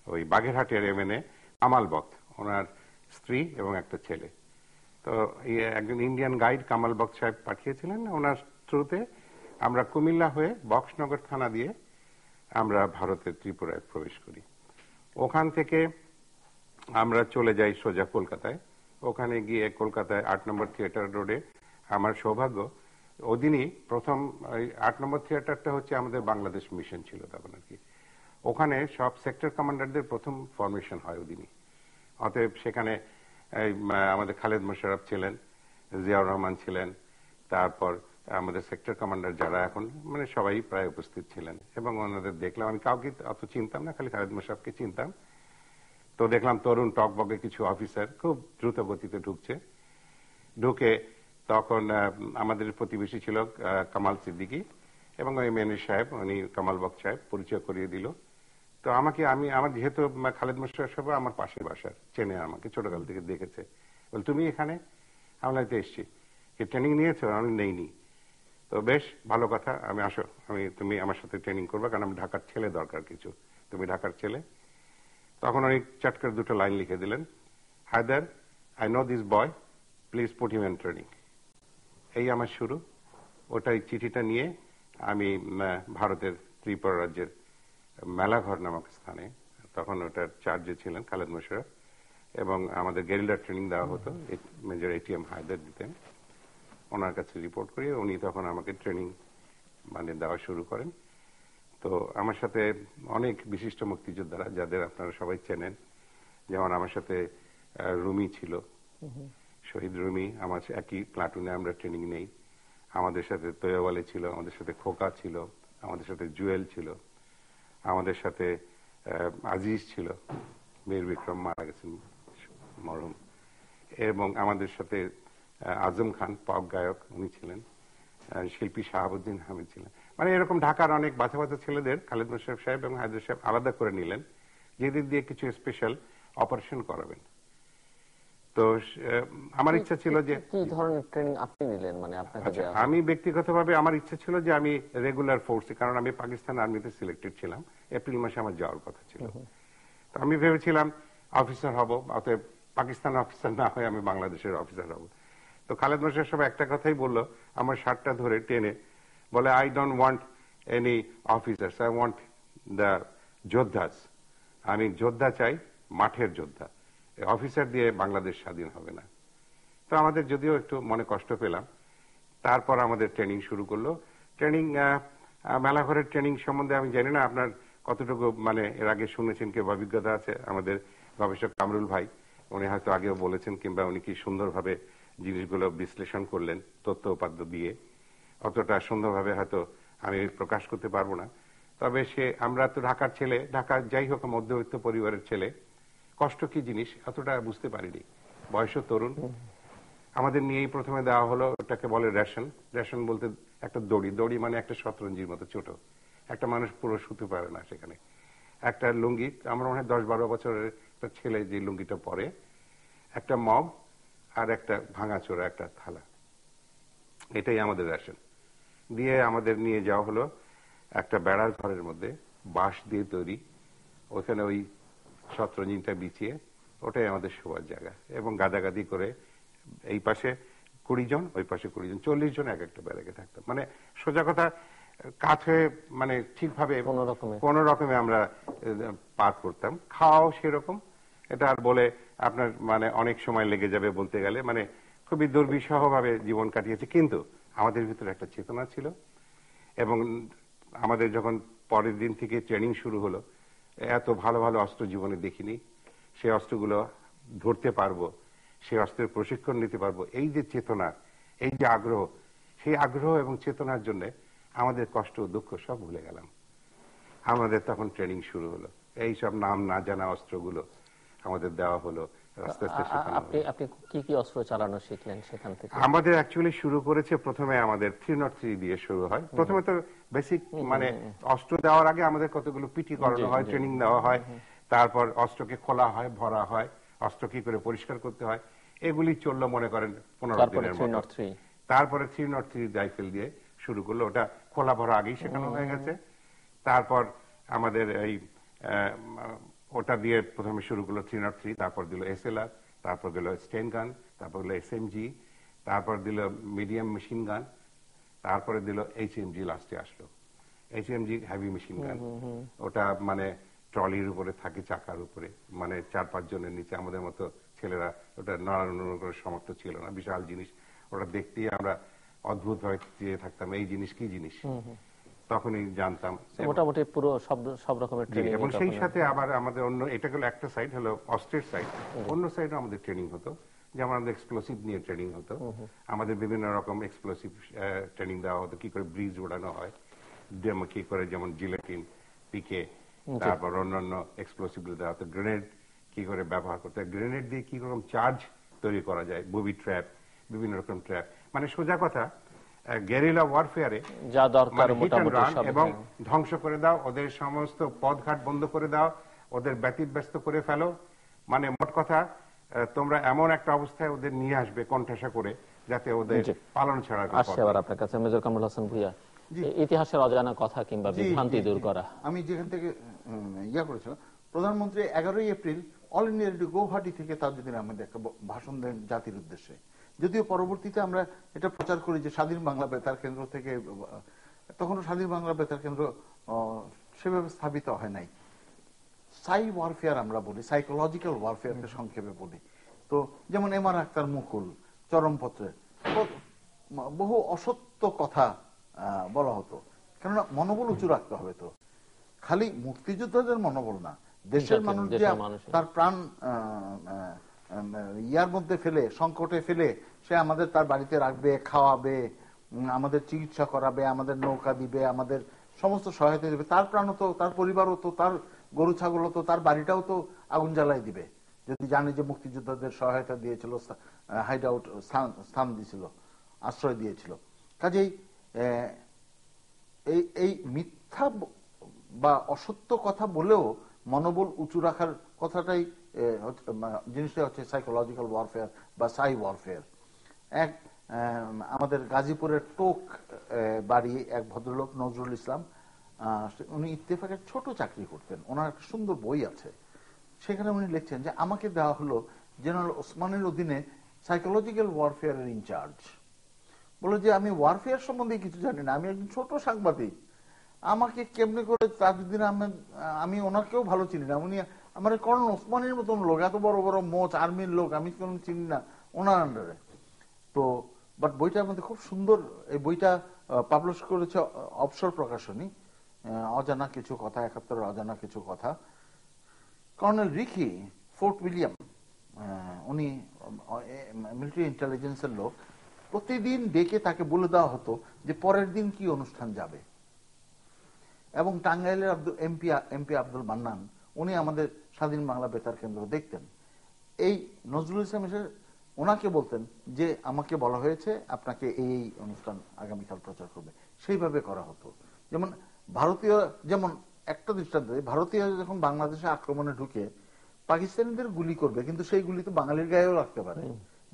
ওই বাগেরহাটের MNA কামাল বক্ত, ওনার স্ত্রী এবং একটা ছেলে। তো একজন ইন্ডিয়ান গাইড কামাল বক্ত সাহেব পাঠিয়েছিলেন, ওনার থ্রুতে আমরা কুমিল্লা হয়ে বক্সনগর থানা দিয়ে আমরা ভারতের ত্রিপুরায় প্রবেশ করি। ওখান থেকে আমরা চলে যাই সোজা কলকাতায়। ওখানে গিয়ে কলকাতায় 8 নম্বর থিয়েটার রোডে আমার সৌভাগ্য, ওদিনই প্রথম 8 নম্বর থিয়েটারটা হচ্ছে আমাদের বাংলাদেশ মিশন ছিল তখন আর কি। ওখানে সব সেক্টর কমান্ডারদের প্রথম ফরমেশন হয় ওদিনই। অতএব সেখানে আমাদের খালেদ মোশাররফ ছিলেন, জিয়াউর রহমান ছিলেন, তারপর আমাদের সেক্টর কমান্ডার যারা এখন মানে সবাই প্রায় উপস্থিত ছিলেন, এবং ওনাদের দেখলাম। আমি কাউকে অত চিনতাম না, খালি খালেদ মোশাররফকে চিনতাম। তো দেখলাম তরুণ টকবকে কিছু অফিসার খুব দ্রুত গতিতে ঢুকে তখন আমাদের প্রতিবেশী ছিল কামাল সিদ্দিকী এবং ওই মেনে সাহেব, উনি কামাল বক্ত সাহেব পরিচয় করিয়ে দিল। তো আমার যেহেতু খালেদ মোশাররফ সাহেব আমার পাশের বাসার, চেনে আমাকে, ছোটকাল থেকে দেখেছে, বল তুমি এখানে, আমি এসছি, কি ট্রেনিং নিয়েছো? আমি নেইনি। তো বেশ ভালো কথা, তুমি আমার সাথে ট্রেনিং করবে, কারণ আমি ঢাকার ছেলে দরকার কিছু, তুমি ঢাকার ছেলে। তখন উনি চট করে দুটো লাইন লিখে দিলেন, Haidar, I know this boy, please put him in training. এই আমার শুরু। ওটাই চিঠিটা নিয়ে আমি ভারতের ত্রিপুরা রাজ্যের মেলাঘর নামক স্থানে, তখন ওটার চার্জে ছিলেন খালেদ মোশাররফ, এবং আমাদের গেরিলা ট্রেনিং দেওয়া হতো, মেজর এটিএম হায়দার দিতেন। ওনার কাছে রিপোর্ট করি, উনি তখন আমাকে ট্রেনিং দেওয়া শুরু করেন। তো আমার সাথে অনেক বিশিষ্ট মুক্তিযোদ্ধারা, যাদের আপনারা সবাই চেনেন, যেমন আমার সাথে রুমি ছিল, শহীদ রুমি, আমার একই প্লাটুনে আমরা ট্রেনিং নেই। আমাদের সাথে তৈয়াওয়ালে ছিল, আমাদের সাথে খোকা ছিল, আমাদের সাথে জুয়েল ছিল, আমাদের সাথে আজিজ ছিল, বীর বিক্রম মারা গেছেন মরহুম, এবং আমাদের সাথে আজম খান পপ গায়ক, উনি ছিলেন, শিল্পী শাহাবুদ্দিন হামিদ ছিলেন। এরকম ঢাকার অনেক বাচ্চা বাচ্চা ছেলেদের খালেদ মোশাররফ সাহেব এবং হায়দার সাহেব আলাদা করে নিলেন, যেদের দিয়ে কিছু স্পেশাল অপারেশন করাবেন। তো আমার ইচ্ছা ছিল যে, কি ধরনের ট্রেনিং আপনি নিলেন? আমি ব্যক্তিগতভাবে আমার ইচ্ছা ছিল যে আমি রেগুলার ফোর্সে, কারণ আমি পাকিস্তান আর্মিতে সিলেক্টেড ছিলাম, এপ্রিল মাসে আমার যাওয়ার কথা ছিল। তো আমি ভেবেছিলাম অফিসার হব, অতএব পাকিস্তান অফিসার না হয়ে আমি বাংলাদেশের অফিসার হব। তো খালেদ মোশাররফ সাহেব একটা কথাই বললো, আমার শার্টটা ধরে টেনে বলে, I don't want any officers, I want the যোদ্ধাস। আমি যোদ্ধা চাই, মাঠের যোদ্ধা, অফিসার দিয়ে বাংলাদেশ স্বাধীন হবে না। তো আমাদের যদিও একটু মনে কষ্ট পেলাম। তারপর আমাদের ট্রেনিং শুরু করলো। ট্রেনিং, মেলাঘরের ট্রেনিং সম্বন্ধে আমি জানি না আপনার কতটুকু এর আগে শুনেছেন, কেউ অভিজ্ঞতা আছে। আমাদের গবেষক কামরুল ভাই, উনি হয়তো আগেও বলেছেন, কিংবা উনি কি সুন্দরভাবে জিনিসগুলো বিশ্লেষণ করলেন তথ্য উপাত্ত দিয়ে, অতটা সুন্দরভাবে হয়তো আমি প্রকাশ করতে পারবো না। তবে আমরা তো ঢাকার ছেলে, ঢাকার যাই হোক মধ্যবিত্ত পরিবারের ছেলে, কষ্ট কি জিনিস এতটা বুঝতে পারিনি, বয়সও তরুণ। আমাদের নিয়েই প্রথমে দেওয়া হলো, ওটাকে বলে রেশন। রেশন বলতে একটা দড়ি, দড়ি একটা শতরঞ্জির মতো ছোট, একটা মানুষ পুরো শুতে পারে না সেখানে। একটা লুঙ্গি, আমার মনে হয় 10-12 বছরের একটা ছেলে যে লুঙ্গিটা পরে, একটা মগ, আর একটা ভাঙাচোরা একটা থালা, এটাই আমাদের রেশন। দিয়ে আমাদের নিয়ে যাওয়া হলো একটা বেড়ার ঘরের মধ্যে, বাঁশ দিয়ে তৈরি, ওখানে ওই শতরঞ্জিটা বিছিয়ে, ওটাই আমাদের শোয়ার জায়গা, এবং গাদাগাদি করে এই পাশে 20 জন, ওই পাশে 20 জন, 40 জন এক একটা ব্যারাকে থাকতাম। সোজা কথা, কাত হয়ে ঠিকভাবে কোন রকমে আমরা পার করতাম। খাওয়াও সেরকম, এটা আর বলে আপনার অনেক সময় লেগে যাবে বলতে গেলে, খুবই দুর্বিষহ ভাবে জীবন কাটিয়েছে। কিন্তু আমাদের ভিতরে একটা চেতনা ছিল, এবং আমাদের যখন পরের দিন থেকে ট্রেনিং শুরু হলো, এত ভালো ভালো অস্ত্র জীবনে দেখিনি। সেই অস্ত্রগুলো ধরতে পারবো, সেই অস্ত্রের প্রশিক্ষণ নিতে পারবো, এই যে চেতনা, এই যে আগ্রহ, সেই আগ্রহ এবং চেতনার জন্য আমাদের কষ্ট দুঃখ সব ভুলে গেলাম। আমাদের তখন ট্রেনিং শুরু হলো, এই সব নাম না জানা অস্ত্রগুলো আমাদের দেওয়া হলো, আস্তে আস্তে শেখানো হলো। আপনি কি কি অস্ত্র চালানো শিখলেন সেখান থেকে? আমাদের অ্যাকচুয়ালি শুরু করেছে, প্রথমে আমাদের 303 দিয়ে শুরু হয়। প্রথমে তো বেসিক অস্ত্র দেওয়ার আগে আমাদের কতগুলো পিটি করানো হয়, ট্রেনিং দেওয়া হয়, তারপর অস্ত্রকে খোলা হয়, ভরা হয়, অস্ত্র কি করে পরিষ্কার করতে হয়, এগুলি চললো মনে করেন 15 দিনের মতো। তারপরে 303 রাইফেল দিয়ে শুরু করলো, ওটা খোলা ভরা আগেই শেখানো হয়ে গেছে। তারপর আমাদের এই ওটা দিয়ে প্রথমে শুরু করলো 303, তারপর দিল SLR, তারপর দিল স্টেন গান, তারপর দিল SMG, তারপর দিল মিডিয়াম মেশিন গান, তারপরে দিল HMG, লাস্টে আসলো HMG হেভি মেশিন গান। ওটা ট্রলির উপরে থাকে, চাকার উপরে, 4-5 জনের নিচে, আমাদের মতো ছেলেরা ওটা নড়ানোর করে সমর্থ ছিল না, বিশাল জিনিস। ওটা দেখতেই আমরা অদ্ভুত ভাবে চেয়ে থাকতাম, এই জিনিস কি জিনিস, তখনই জানতাম। মোটামুটি পুরো সব রকমের ট্রেনিং। এবং সেই সাথে আবার আমাদের অন্য, এটা হলো একটা সাইড, হলো অস্ত্রের সাইড, অন্য সাইডে আমাদের ট্রেনিং হতো। যেমন আমাদের এক্সপ্লোসিভ নিয়ে ট্রেনিং হতো, আমাদের বিভিন্ন রকম এক্সপ্লোসিভ ট্রেনিং দেওয়া হতো, কি করে ব্রিজ ওড়ানো হয়, কি করে, যেমন জিলেটিন, পিকে, তারপর অন্যান্য এক্সপ্লোসিভ দেওয়া হতো, গ্রেনেড কি করে ব্যবহার করতে হয়, গ্রেনেড দিয়ে কি রকম চার্জ তৈরি করা যায়, বুবি ট্র্যাপ, বিভিন্ন রকম ট্র্যাপ। সোজা কথা, গেরিলা ওয়ারফেয়ারে যা দরকার হিট অ্যান্ড মোটামুটি রান সব, এবং হ্যাঁ। ধ্বংস করে দাও, ওদের সমস্ত পথঘাট বন্ধ করে দাও, ওদের ব্যতিব্যস্ত করে ফেলো। মানে মোট কথা তোমরা এমন একটা অবস্থায় ওদের নিয়ে আসবে কণ্ঠাসা করে যাতে ওদের পালন ছাড়া আসছে আবার আপনার কাছে মেজর কামরুল হাসান ভূঁইয়া, ইতিহাসের অজানা কথা কিংবা বিভ্রান্তি দূর করা। আমি যেখান থেকে করেছিলাম, প্রধানমন্ত্রী 11ই April all India radio Gauhati থেকে তাজউদ্দিন আহমেদ একটা ভাষণ দেন জাতির উদ্দেশ্যে। যদিও পরবর্তীতে আমরা এটা প্রচার করি যে স্বাধীন বাংলা বেতার কেন্দ্র থেকে, তখনও স্বাধীন বাংলা বেতার কেন্দ্র সেভাবে স্থাপিত হয় নাই। সাই ওয়ারফেয়ার আমরা বলি, সাইকোলজিক্যাল ওয়ারফেয়ারকে সংক্ষেপে বলি। তো যেমন এমআর আক্তার মুকুল চরমপত্রে বহু অসত্য কথা বলা হতো, কেননা মনোবল উঁচু রাখতে হবে। তো খালি মুক্তিযোদ্ধাদের মনোবল না, দেশের মানুষ যে তার প্রাণ ইয়ার মধ্যে ফেলে, সংকটে ফেলে সে আমাদের তার বাড়িতে রাখবে, খাওয়াবে, আমাদের চিকিৎসা করাবে, আমাদের নৌকা দিবে, আমাদের সমস্ত সহায়তা দেবে, তার প্রাণও তো, তার পরিবারও তো, তার গরু ছাগলও তো, তার বাড়িটাও তো আগুন জ্বালাই দিবে যদি জানে যে মুক্তিযোদ্ধাদের সহায়তা দিয়েছিল, হাইড আউট স্থান দিয়েছিল, আশ্রয় দিয়েছিল। কাজেই এই মিথ্যা বা অসত্য কথা বলেও মনোবল উঁচু রাখার কথাটাই জিনিসটা হচ্ছে সাইকোলজিক্যাল ওয়ারফেয়ার বা সাই ওয়ারফেয়ার। এক আমাদের গাজীপুরের টোক বাড়ি এক ভদ্রলোক নজরুল ইসলাম, উনি ইত্তেফাকের ছোট চাকরি করতেন, ওনার একটা সুন্দর বই আছে, সেখানে উনি লিখছেন যে আমাকে দেওয়া হলো জেনারেল ওসমানের অধীনে সাইকোলজিক্যাল ওয়ারফেয়ারের ইনচার্জ। বলে যে আমি ওয়ারফেয়ার সম্বন্ধে কিছু জানি না, আমি একজন ছোট সাংবাদিক, আমাকে কেমনি করে তাজউদ্দিন আহমেদ, আমি ওনাকেও ভালো চিনি না, উনি আমার কর্নেল ওসমানের মতন লোক, এত বড় বড় মোচ আর্মির লোক, আমি কোনো চিনি না ওনার আন্ডারে। তো বাট বইটার মধ্যে খুব সুন্দর, এই বইটা পাবলিশ করেছে অবসর প্রকাশনী, অজানা কিছু কথা, 71 অজানা কিছু কথা। কর্নেল রিকি ফোর্ট উইলিয়াম, উনি মিলিটারি ইন্টেলিজেন্সের লোক, প্রতিদিন ডেকে তাকে বলে দেওয়া হতো যে পরের দিন কি অনুষ্ঠান যাবে। এবং টাঙ্গাইলের এমপি আব্দুল মান্নান, উনি আমাদের স্বাধীন বাংলা বেতার কেন্দ্র দেখতেন। এই নজরুল ইসলাম এসে ওনাকে বলতেন যে আমাকে বলা হয়েছে আপনাকে এই অনুষ্ঠান আগামীকাল প্রচার করবে, সেইভাবে করা হতো। যেমন ভারতীয়, যেমন একটা দৃষ্টান্ত, ভারতীয় যখন বাংলাদেশে আক্রমণে ঢুকে পাকিস্তানিদের গুলি করবে, কিন্তু সেই গুলি তো বাঙালির গায়েও লাগতে পারে,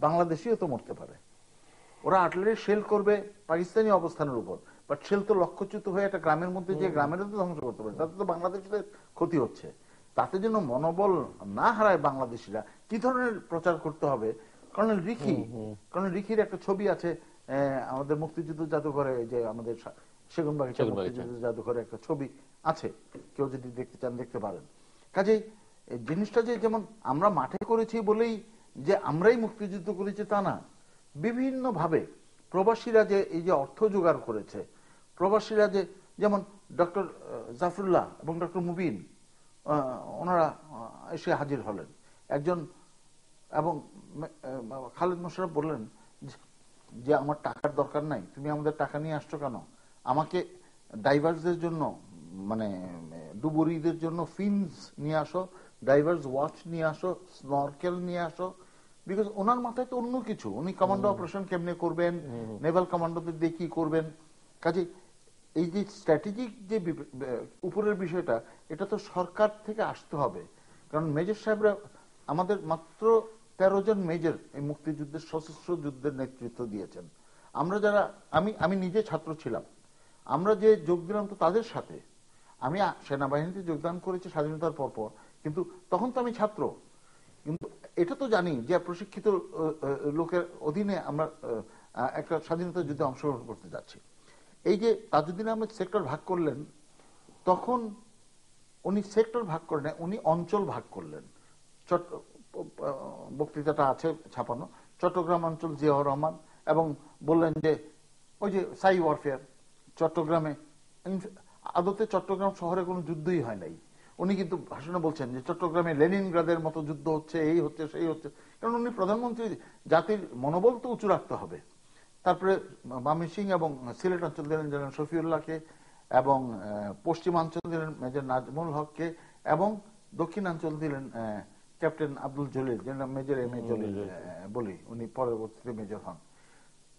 বাংলাদেশিও তো মরতে পারে। ওরা আর্টিলারি শেল করবে পাকিস্তানি অবস্থানের উপর, বাট শেল তো লক্ষ্যচ্যুত হয়ে একটা গ্রামের মধ্যে যে গ্রামের তো ধ্বংস করতে পারে, তাতে তো বাংলাদেশিদের ক্ষতি হচ্ছে। তাতে যেন মনোবল না হারায় বাংলাদেশিরা, কি ধরনের প্রচার করতে হবে। কর্নেল রিখির একটা ছবি আছে আমাদের মুক্তিযুদ্ধ জাদুঘরে, যে আমাদের সেগুনবাগিচা মুক্তিযুদ্ধ জাদুঘরে একটা ছবি আছে, কেউ যদি দেখতে চান দেখতে পারেন। কাজেই জিনিসটা যে যেমন আমরা মাঠে করেছি বলেই যে আমরাই মুক্তিযুদ্ধ করেছি তা না, বিভিন্ন ভাবে প্রবাসীরা যে এই যে অর্থ জোগাড় করেছে, প্রবাসীরা যে, যেমন ডক্টর জাফরুল্লাহ এবং ডক্টর মুবিন, ওনারা এসে হাজির হলেন একজন, এবং খালেদ মোশাররফ বললেন যে আমার টাকার দরকার নাই, তুমি আমাদের টাকা নিয়ে আসছো কেন, আমাকে ডাইভার্সদের জন্য, মানে ডুবুরিদের জন্য ফিনস নিয়ে আসো, ডাইভার্স ওয়াচ নিয়ে আসো, স্নরকেল নিয়ে আসো। বিকজ ওনার মাথায় তো অন্য কিছু, উনি কমান্ডো অপারেশন কেমনে করবেন, নেভাল কমান্ডোদের দিয়ে কি করবেন। কাজে এই যে স্ট্র্যাটেজিক যে উপরের বিষয়টা, এটা তো সরকার থেকে আসতে হবে। কারণ মেজর সাহেবরা আমাদের মাত্র 13 জন মেজর এই মুক্তিযুদ্ধের সশস্ত্র যুদ্ধের নেতৃত্ব দিয়েছেন। আমরা যারা, আমি নিজে ছাত্র ছিলাম, আমরা যে যোগ দিলাম তো তাদের সাথে, আমি সেনাবাহিনীতে যোগদান করেছি স্বাধীনতার পর, কিন্তু তখন তো আমি ছাত্র, কিন্তু এটা তো জানি যে প্রশিক্ষিত লোকের অধীনে আমরা একটা স্বাধীনতা যুদ্ধে অংশগ্রহণ করতে যাচ্ছি। এই যে তাজউদ্দিন আহমেদ সেক্টর ভাগ করলেন, তখন উনি সেক্টর ভাগ করেন, উনি অঞ্চল ভাগ করলেন। বক্তৃতাটা আছে ছাপানো, চট্টগ্রাম অঞ্চল জিয়াউর রহমান, এবং বললেন যে ওই যে সাই ওয়ারফেয়ার চট্টগ্রামে, আদতে চট্টগ্রাম শহরে কোনো যুদ্ধই হয় নাই। উনি কিন্তু ভাষণে বলছেন যে চট্টগ্রামে লেনিনগ্রাদের মতো যুদ্ধ হচ্ছে, এই হচ্ছে সেই হচ্ছে, কারণ উনি প্রধানমন্ত্রী, জাতির মনোবল তো উঁচু রাখতে হবে। তারপরে ময়মনসিংহ এবং সিলেট অঞ্চল দিলেন জেনারেল শফিউল্লাহকে, এবং পশ্চিমাঞ্চল দিলেন মেজর নাজমুল হককে, এবং দক্ষিণাঞ্চল দিলেন captain Abdul Jalil, major M A Jalil বলি, উনি পরবর্তীতে মেজর হন।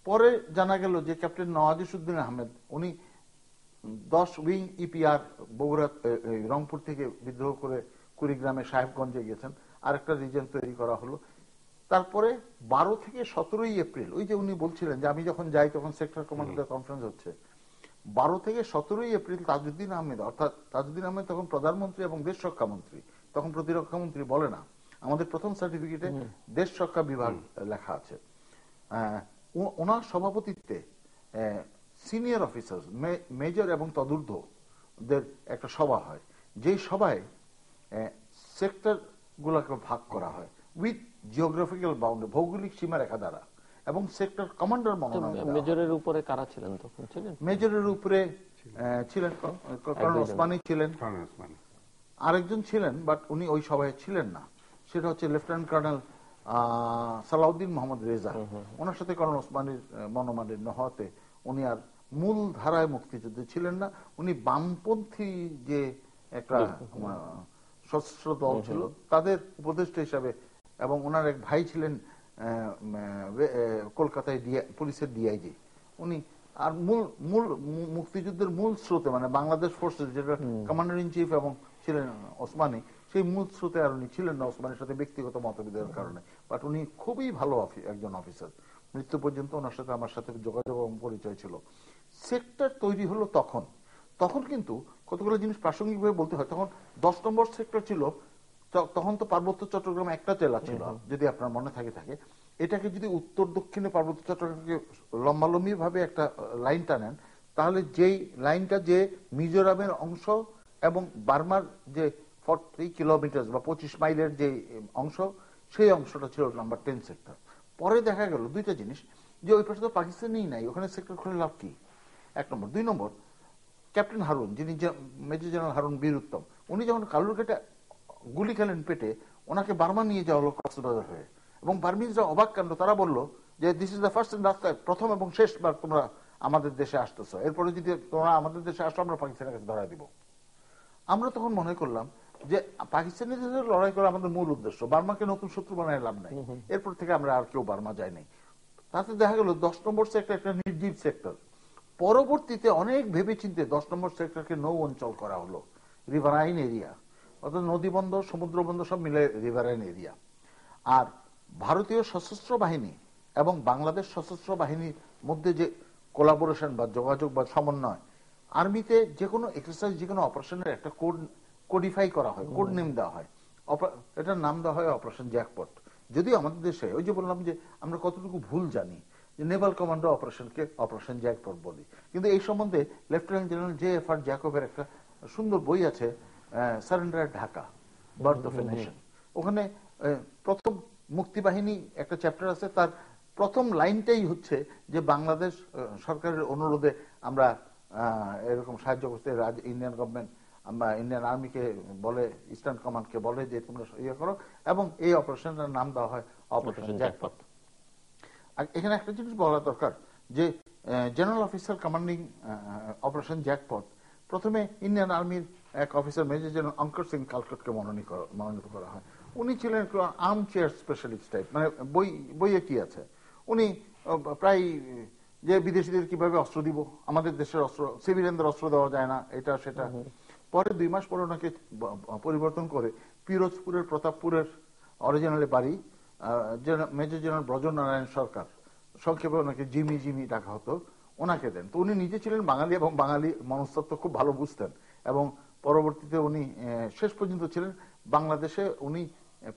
পরে জানা গেল যে ক্যাপ্টেন নওয়াজিসউদ্দিন আহমেদ উনি 10 উইং ইপিআর বগুড়া রংপুর থেকে বিদ্রোহ করে কুড়িগ্রামে সাহেবগঞ্জে গেছেন, আরেকটা রিজন তৈরি করা হলো। তারপরে 12 থেকে 17 এপ্রিল, ওই যে উনি বলছিলেন যে আমি যখন যাই তখন সেক্টর কমান্ডার কনফারেন্স হচ্ছে, 12 থেকে 17 এপ্রিল তাজউদ্দিন আহমেদ, অর্থাৎ তাজউদ্দিন আহমেদ তখন প্রধানমন্ত্রী এবং দেশ রক্ষা মন্ত্রী, তখন প্রতিরক্ষা মন্ত্রী বলে না, আমাদের প্রথম সার্টিফিকেটে দেশ রক্ষা বিভাগ লেখা আছে। ওনার সভাপতিত্বে সিনিয়র অফিসার, মেজর এবং তদূর্ধ্বদের একটা সভা হয়, যেই সভায় সেক্টর গুলাকে ভাগ করা হয় উইথ জিওগ্রাফিক্যাল বাউন্ডারি, ভৌগোলিক সীমারেখা দ্বারা, এবং সেক্টর কমান্ডার মনোনয়ন। মেজরের উপরে কারা ছিলেন তখন? ছিলেন মেজরের উপরে ছিলেন কর্নেল ওসমানী ছিলেন, আরেকজন ছিলেন বাট উনি ওই সভায় ছিলেন না, সেটা হচ্ছে লেফটেন্যান্ট কর্নেল সালাউদ্দিন মোহাম্মদ রেজা। ওনার সাথে কর্নেল ওসমানীর মনোমালিন্য হওয়াতে উনি আর মূল ধারায় মুক্তিযুদ্ধে ছিলেন না। উনি বামপন্থী যে একটা সশস্ত্র দল ছিল তাদের উপদেষ্টা হিসাবে, এবং ওনার এক ভাই ছিলেন কলকাতায় পুলিশের ডিআইজি, উনি আর মূল মুক্তিযুদ্ধের মূল স্রোতে, মানে বাংলাদেশ ফোর্সেস যেটা কমান্ডার ইন চিফ এবং ছিলেন ওসমানী, সেই মূল স্রোতে আর উনি ছিলেন না ওসমানের সাথে ব্যক্তিগত মতবিদের কারণে। বাট উনি খুবই ভালো একজন অফিসার, মৃত্যু পর্যন্ত ওনার সাথে আমার সাথে যোগাযোগ এবং পরিচয় ছিল। সেক্টর তৈরি হলো তখন কিন্তু কতগুলো জিনিস প্রাসঙ্গিকভাবে বলতে হয়। তখন 10 নম্বর সেক্টর ছিল, তখন তো পার্বত্য চট্টগ্রাম একটা জেলা ছিল, যদি আপনার মনে থাকে। এটাকে যদি উত্তর দক্ষিণে পার্বত্য চট্টগ্রামকে লম্বালম্বি ভাবে একটা লাইন টানেন, তাহলে যেই লাইনটা যে মিজোরামের অংশ এবং বার্মার যে 40 কিলোমিটার বা 25 মাইলের যে অংশ, সেই অংশটা ছিল নাম্বার 10 সেক্টর। পরে দেখা গেল দুইটা জিনিস, যে ওই পাশে তো পাকিস্তানই নাই, ওখানে সেক্টর খুলে লাভ কি? 1 নম্বর। 2 নম্বর, ক্যাপ্টেন হারুন, যিনি মেজর জেনারেল হারুন বীর উত্তম, উনি যখন কালুরঘাটে গুলি খেলেন পেটে, ওনাকে বার্মা নিয়ে যাওয়া হলো কক্সবাজার হয়ে, এবং বার্মিজরা অবাক কাণ্ড, তারা বলল যে this is the first and last time, প্রথম এবং শেষবার তোমরা আমাদের দেশে আসতেছো, এরপরে যদি তোমরা আমাদের দেশে আসো আমরা পাকিস্তানের কাছে ধরা দিব। আমরা তখন মনে করলাম যে পাকিস্তানিদের লড়াই করা আমাদের মূল উদ্দেশ্য, বার্মাকে নতুন শত্রু বানায় লাভ নাই। এরপর থেকে আমরা আর কেউ বার্মা যাই নাই। তাতে দেখা গেল 10 নম্বর সেক্টর একটা নির্জীব সেক্টর। পরবর্তীতে অনেক ভেবেচিন্তে 10 নম্বর সেক্টরকে নৌ অঞ্চল করা হলো, রিভারাইন এরিয়া, অর্থাৎ নদী বন্দর, সমুদ্র বন্দর সব মিলে রিভারাইন এরিয়া। আর ভারতীয় সশস্ত্র বাহিনী এবং বাংলাদেশ সশস্ত্র বাহিনীর মধ্যে যে কোলাবোরেশন বা যোগাযোগ বা সমন্বয়, আর্মিতে যে কোনো এক্সারসাইজ, যে কোনো অপারেশনের একটা কোডিফাই করা হয়, কোড নেম দেওয়া হয়, এটার নাম দেওয়া হয় অপারেশন জ্যাকপট। যদিও আমাদের দেশে ওই যে বললাম যে আমরা কতটুকু ভুল জানি, যে নেভাল কমান্ডো অপারেশনকে অপারেশন জ্যাকপট বলি, কিন্তু এই সম্বন্ধে লেফটেন্যান্ট জেনারেল JFR জ্যাকবের একটা সুন্দর বই আছে, surrender Dhaka, birth of a nation. ওখানে প্রথম মুক্তিবাহিনী একটা চ্যাপ্টার আছে, তার প্রথম লাইনটাই হচ্ছে যে বাংলাদেশ সরকারের অনুরোধে আমরা এরকম সাহায্য করতে, ইন্ডিয়ান গভর্নমেন্ট ইন্ডিয়ান আর্মিকে বলে, ইস্টার্ন কমান্ডকে বলে যে তোমরা ইয়ে করো, এবং এই অপারেশনের নাম দেওয়া হয় অপারেশন জ্যাকপট। আর এখানে একটা জিনিস বলা দরকার, যে general officer commanding operation jackpot প্রথমে ইন্ডিয়ান আর্মির এক অফিসার মেজর জেনারেল অঙ্কর সিং কালকটকে মনোনীত করা হয়। উনি ছিলেন একটু আর্ম চেয়ার স্পেশালিস্ট টাইপ, মানে বইয়ে কি আছে, উনি প্রায় যে বিদেশিদের কিভাবে অস্ত্র দিব, আমাদের দেশের অস্ত্র, সিভিলিয়ানদের অস্ত্র দেওয়া যায় না, এটা সেটা। পরে 2 মাস পরে ওনাকে পরিবর্তন করে পিরোজপুরের প্রতাপপুরের অরিজিনালি বাড়ি মেজর জেনারেল ব্রজনারায়ণ সরকার, সংক্ষেপে ওনাকে জিমি ডাকা হতো, ওনাকে দেন। তো উনি নিজে ছিলেন বাঙালি এবং বাঙালি মনস্তত্ত্ব খুব ভালো বুঝতেন, এবং পরবর্তীতে উনি শেষ পর্যন্ত ছিলেন বাংলাদেশে। উনি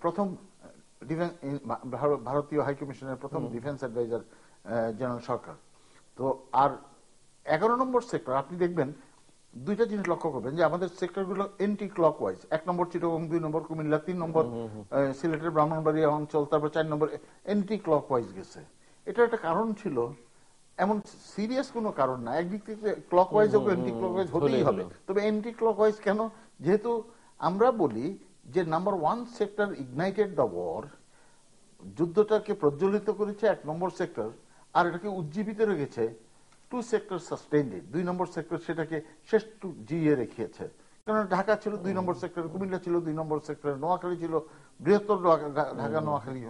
প্রথম ভারতীয় হাইকমিশনের প্রথম ডিফেন্স অ্যাডভাইজার জেনারেল সরকার। তো আর 11 নম্বর সেক্টর আপনি দেখবেন দুইটা জিনিস লক্ষ্য করবেন, যে আমাদের সেক্টরগুলো এন্টি ক্লকওয়াইজ, 1 নম্বর চিটাগং, 2 নম্বর কুমিল্লা, 3 নম্বর সিলেটের ব্রাহ্মণবাড়িয়া অঞ্চল, তারপর 4 নম্বর এন্টি ক্লকওয়াইজ গেছে। এটা একটা কারণ ছিল, এমন সিরিয়াস কোনো কারণ না, একদিক থেকে ক্লকওয়াইজ হোক এন্টি ক্লকওয়াইজ হতেই হবে। তবে এন্টি ক্লকওয়াইজ কেন? যেহেতু আমরা বলি যে number 1 sector ignited the war, যুদ্ধটাকে প্রজ্বলিত করেছে 1 নম্বর সেক্টর, আর এটাকে উজ্জীবিত রেখেছে 2 সেক্টর সাস্টেইনড ইট, 2 নম্বর সেক্টর সেটাকে শেষ জিয়ে রেখেছে। কারণ ঢাকা ছিল 2 নম্বর সেক্টর, কুমিল্লা ছিল 2 নম্বর সেক্টর, নোয়াখালী ছিল বৃহত্তর ঢাকা নোয়াখালী,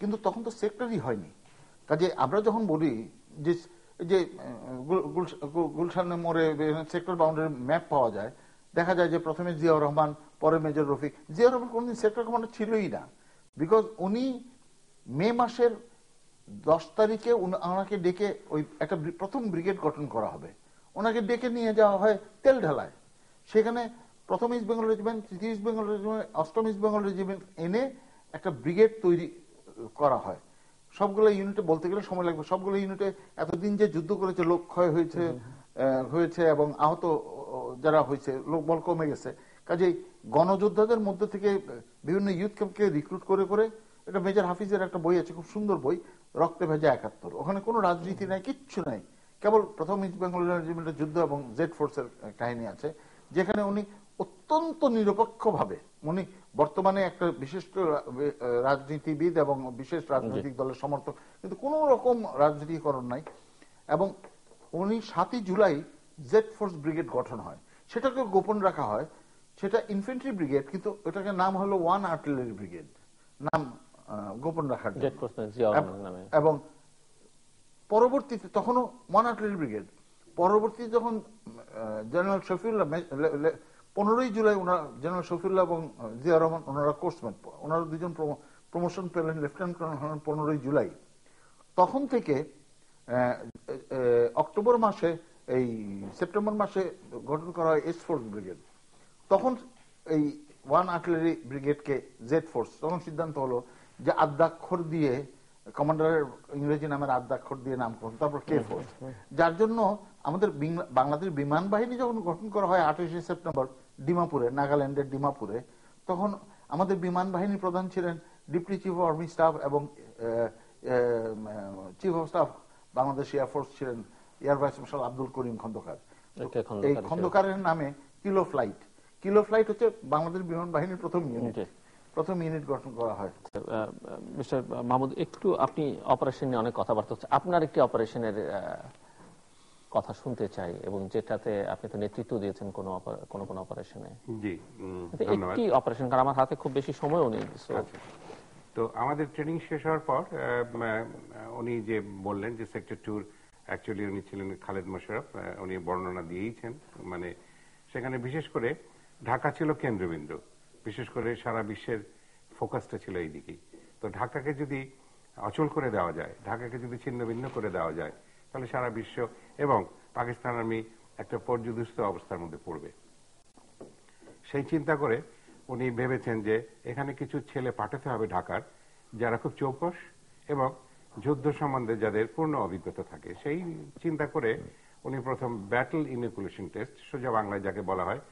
কিন্তু তখন তো সেক্টরই হয়নি। কাজে আমরা যখন বলি যে যে গুলশানের মোড়ে সেক্টর বাউন্ডারি ম্যাপ পাওয়া যায়, দেখা যায় যে প্রথমে জিয়াউর রহমান, পরে মেজর রফিক। জিয়াউর রহমান কোনদিন সেক্টর কমান্ডার ছিলই না, বিকজ উনি মে মাসের 10 তারিখে ওনাকে ডেকে ওই একটা প্রথম ব্রিগেড গঠন করা হবে, ওনাকে ডেকে নিয়ে যাওয়া হয় তেল ঢালায়। সেখানে প্রথম ইস্ট বেঙ্গল রেজিমেন্ট, তৃতীয় ইস্ট বেঙ্গল রেজিমেন্ট, অষ্টম ইস্ট বেঙ্গল রেজিমেন্ট এনে একটা ব্রিগেড তৈরি করা হয়। সবগুলো ইউনিটে বলতে গেলে সময় লাগবে, সবগুলো ইউনিটে এতদিন যে যুদ্ধ করেছে, লোক ক্ষয় হয়েছে এবং আহত যারা হয়েছে, লোক বল কমে গেছে। কাজেই গণযোদ্ধাদের মধ্যে থেকে বিভিন্ন ইউথ ক্যাম্পকে রিক্রুট করে করে, এটা মেজর হাফিজের একটা বই আছে, খুব সুন্দর বই, রক্তে ভেজা 71। ওখানে কোনো রাজনীতি নাই, কিচ্ছু নাই, কেবল প্রথম ইস্ট বেঙ্গল রেজিমেন্টের যুদ্ধ এবং জেড ফোর্সের কাহিনী আছে, যেখানে উনি অত্যন্ত নিরপেক্ষভাবে, উনি বর্তমানে একটা বিশিষ্ট রাজনীতিবিদ এবং বিশেষ রাজনৈতিক দলের সমর্থক, কিন্তু কোন রকম রাজনীতিকরণ নাই। এবং উনি 7ই জুলাই জেড ফোর্স ব্রিগেড গঠন হয়, সেটাকে গোপন রাখা হয়, সেটা ইনফেন্ট্রি ব্রিগেড, কিন্তু এটাকে নাম হলো 1 আর্টিলারি ব্রিগেড, নাম গোপন রাখার জন্য। এবং পরবর্তীতে তখনও 1 আর্টিলারি ব্রিগেড, পরবর্তীতে যখন জেনারেল শফিউল্লাহ 15ই জুলাই জেনারেল শফিউল্লাহ এবং জিয়া রহমান ওনারা কোর্সমেট, ওনারা দুজন প্রমোশন পেলেন লেফটেন্যান্ট কর্নেল হলেন 15ই জুলাই। তখন থেকে অক্টোবর মাসে, এই সেপ্টেম্বর মাসে গঠন করা হয় এস ফোর্স ব্রিগেড। তখন এই 1 আর্টিলারি ব্রিগেডকে জেড ফোর্স, তখন সিদ্ধান্ত হলো যে আদ্যাক্ষর দিয়ে, কমান্ডারের ইংরেজি নামের আদ্যাক্ষর দিয়ে নামকরণ, তারপর কে ফোর্স, যার জন্য আমাদের বাংলাদেশ বিমান বাহিনী যখন গঠন করা হয় 28শে সেপ্টেম্বর ডিমাপুরে, নাগাল্যান্ডের ডিমাপুরে, তখন আমাদের বিমান বাহিনীর প্রধান ছিলেন deputy chief of army staff এবং chief of staff Bangladesh air force ছিলেন air vice marshal Abdul Karim Khandakar. এই খন্দকারের নামে কিলো ফ্লাইট হচ্ছে বাংলাদেশ বিমান বাহিনীর প্রথম ইউনিট গঠন করা হয়। মিস্টার মাহমুদ, একটু আপনি অপারেশন নিয়ে অনেক কথাবার্তা হচ্ছে, আপনার একটি অপারেশনের কথা শুনতে চাই, এবং যেটাতে আপনি তো নেতৃত্ব দিয়েছেন কোন অপারেশনে। জি, একটি অপারেশন, কারণ আমার হাতে খুব বেশি সময়ও নেই। তো আমাদের ট্রেনিং শেষ হওয়ার পর উনি যে বললেন যে সেক্টর 2, অ্যাকচুয়ালি উনি ছিলেন খালেদ মোশাররফ, উনি বর্ণনা দিয়েইছেন, মানে সেখানে বিশেষ করে ঢাকা ছিল কেন্দ্রবিন্দু, বিশেষ করে সারা বিশ্বের ফোকাসটা ছিল এই দিকেই। তো ঢাকাকে যদি অচল করে দেওয়া যায়, ঢাকাকে যদি ছিন্ন ভিন্ন করে দেওয়া যায়, তাহলে সারা বিশ্ব এবং পাকিস্তান আর্মি একটা পর্যুদস্ত অবস্থার মধ্যে পড়বে। সেই চিন্তা করে উনি ভেবেছেন যে এখানে কিছু ছেলে পাঠাতে হবে ঢাকার, যারা খুব চৌকস এবং যুদ্ধ সম্বন্ধে যাদের পূর্ণ অভিজ্ঞতা থাকে। সেই চিন্তা করে উনি প্রথম ব্যাটল ইনিকুলেশন টেস্ট, সোজা বাংলায় যাকে বলা হয়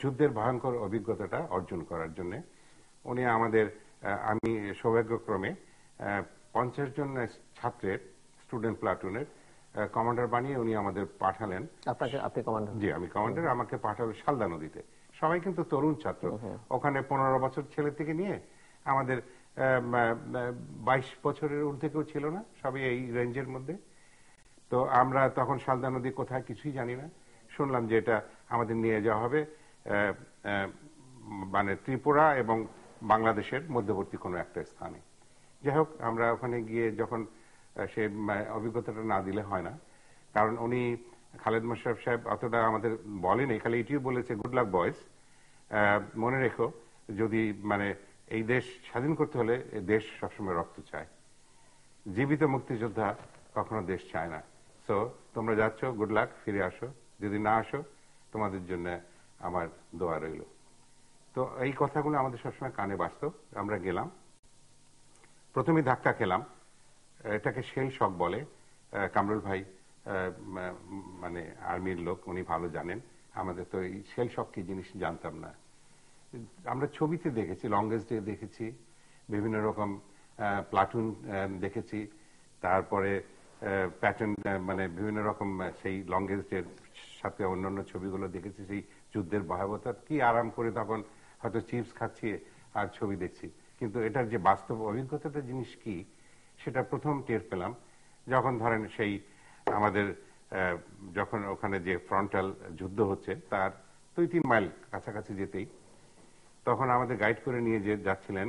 যুদ্ধের ভয়ঙ্কর অভিজ্ঞতাটা অর্জন করার জন্য উনি আমি সৌভাগ্যক্রমে 50 জন ছাত্রের স্টুডেন্ট প্লাটুনের কমান্ডার বানিয়ে উনি আমাদের পাঠালেন। আপনি কমান্ডার? জি, আমি কমান্ডার। আমাকে পাঠালো শালদা নদীতে। সবাই কিন্তু তরুণ ছাত্র, ওখানে 15 বছর ছেলে থেকে নিয়ে আমাদের 22 বছরের ঊর্ধ্বে কেউ ছিল না, সবই এই রেঞ্জের মধ্যে। তো আমরা তখন শালদা নদী কোথায় কিছুই জানি না, শুনলাম যে এটা আমাদের নিয়ে যাওয়া হবে মানে ত্রিপুরা এবং বাংলাদেশের মধ্যবর্তী কোনো একটা স্থানে। যাই হোক, আমরা ওখানে গিয়ে যখন সে অভিজ্ঞতাটা না দিলে হয় না, কারণ উনি খালেদ মোশাররফ সাহেব অতটা আমাদের বলেনি, খালি এটিও বলেছে গুড লাক বয়েজ, মনে রেখো যদি মানে এই দেশ স্বাধীন করতে হলে দেশ সবসময় রক্ত চায়, জীবিত মুক্তিযোদ্ধা কখনো দেশ চায় না। সো তোমরা যাচ্ছ, গুড লাক, ফিরে আসো, যদি না আসো তোমাদের জন্য আমার দোয়া রইল। তো এই কথাগুলো আমাদের সবসময় কানে বাজতো। আমরা গেলাম, প্রথমে ধাক্কা খেলাম, এটাকে শেল শক বলে। কামরুল ভাই মানে আর্মির লোক, উনি ভালো জানেন। আমাদের তো এই শেল শক কি জিনিস জানতাম না। আমরা ছবিতে দেখেছি, লংগেস্ট ডে দেখেছি, বিভিন্ন রকম প্লাটুন দেখেছি, তারপরে প্যাটার্ন মানে বিভিন্ন রকম সেই লংগেস্ট ডের সাথে অন্যান্য ছবিগুলো দেখেছি, সেই যুদ্ধের ভয়াবহতা, কি আরাম করে তখন হয়তো চিপস খাচ্ছি আর ছবি দেখছি। কিন্তু এটার যে বাস্তব অভিজ্ঞতাটা জিনিস কি, সেটা প্রথম টের পেলাম যখন ধরেন সেই আমাদের যখন ওখানে যে ফ্রন্টাল যুদ্ধ হচ্ছে তার 2-3 মাইল কাছাকাছি যেতেই তখন আমাদের গাইড করে নিয়ে যাচ্ছিলেন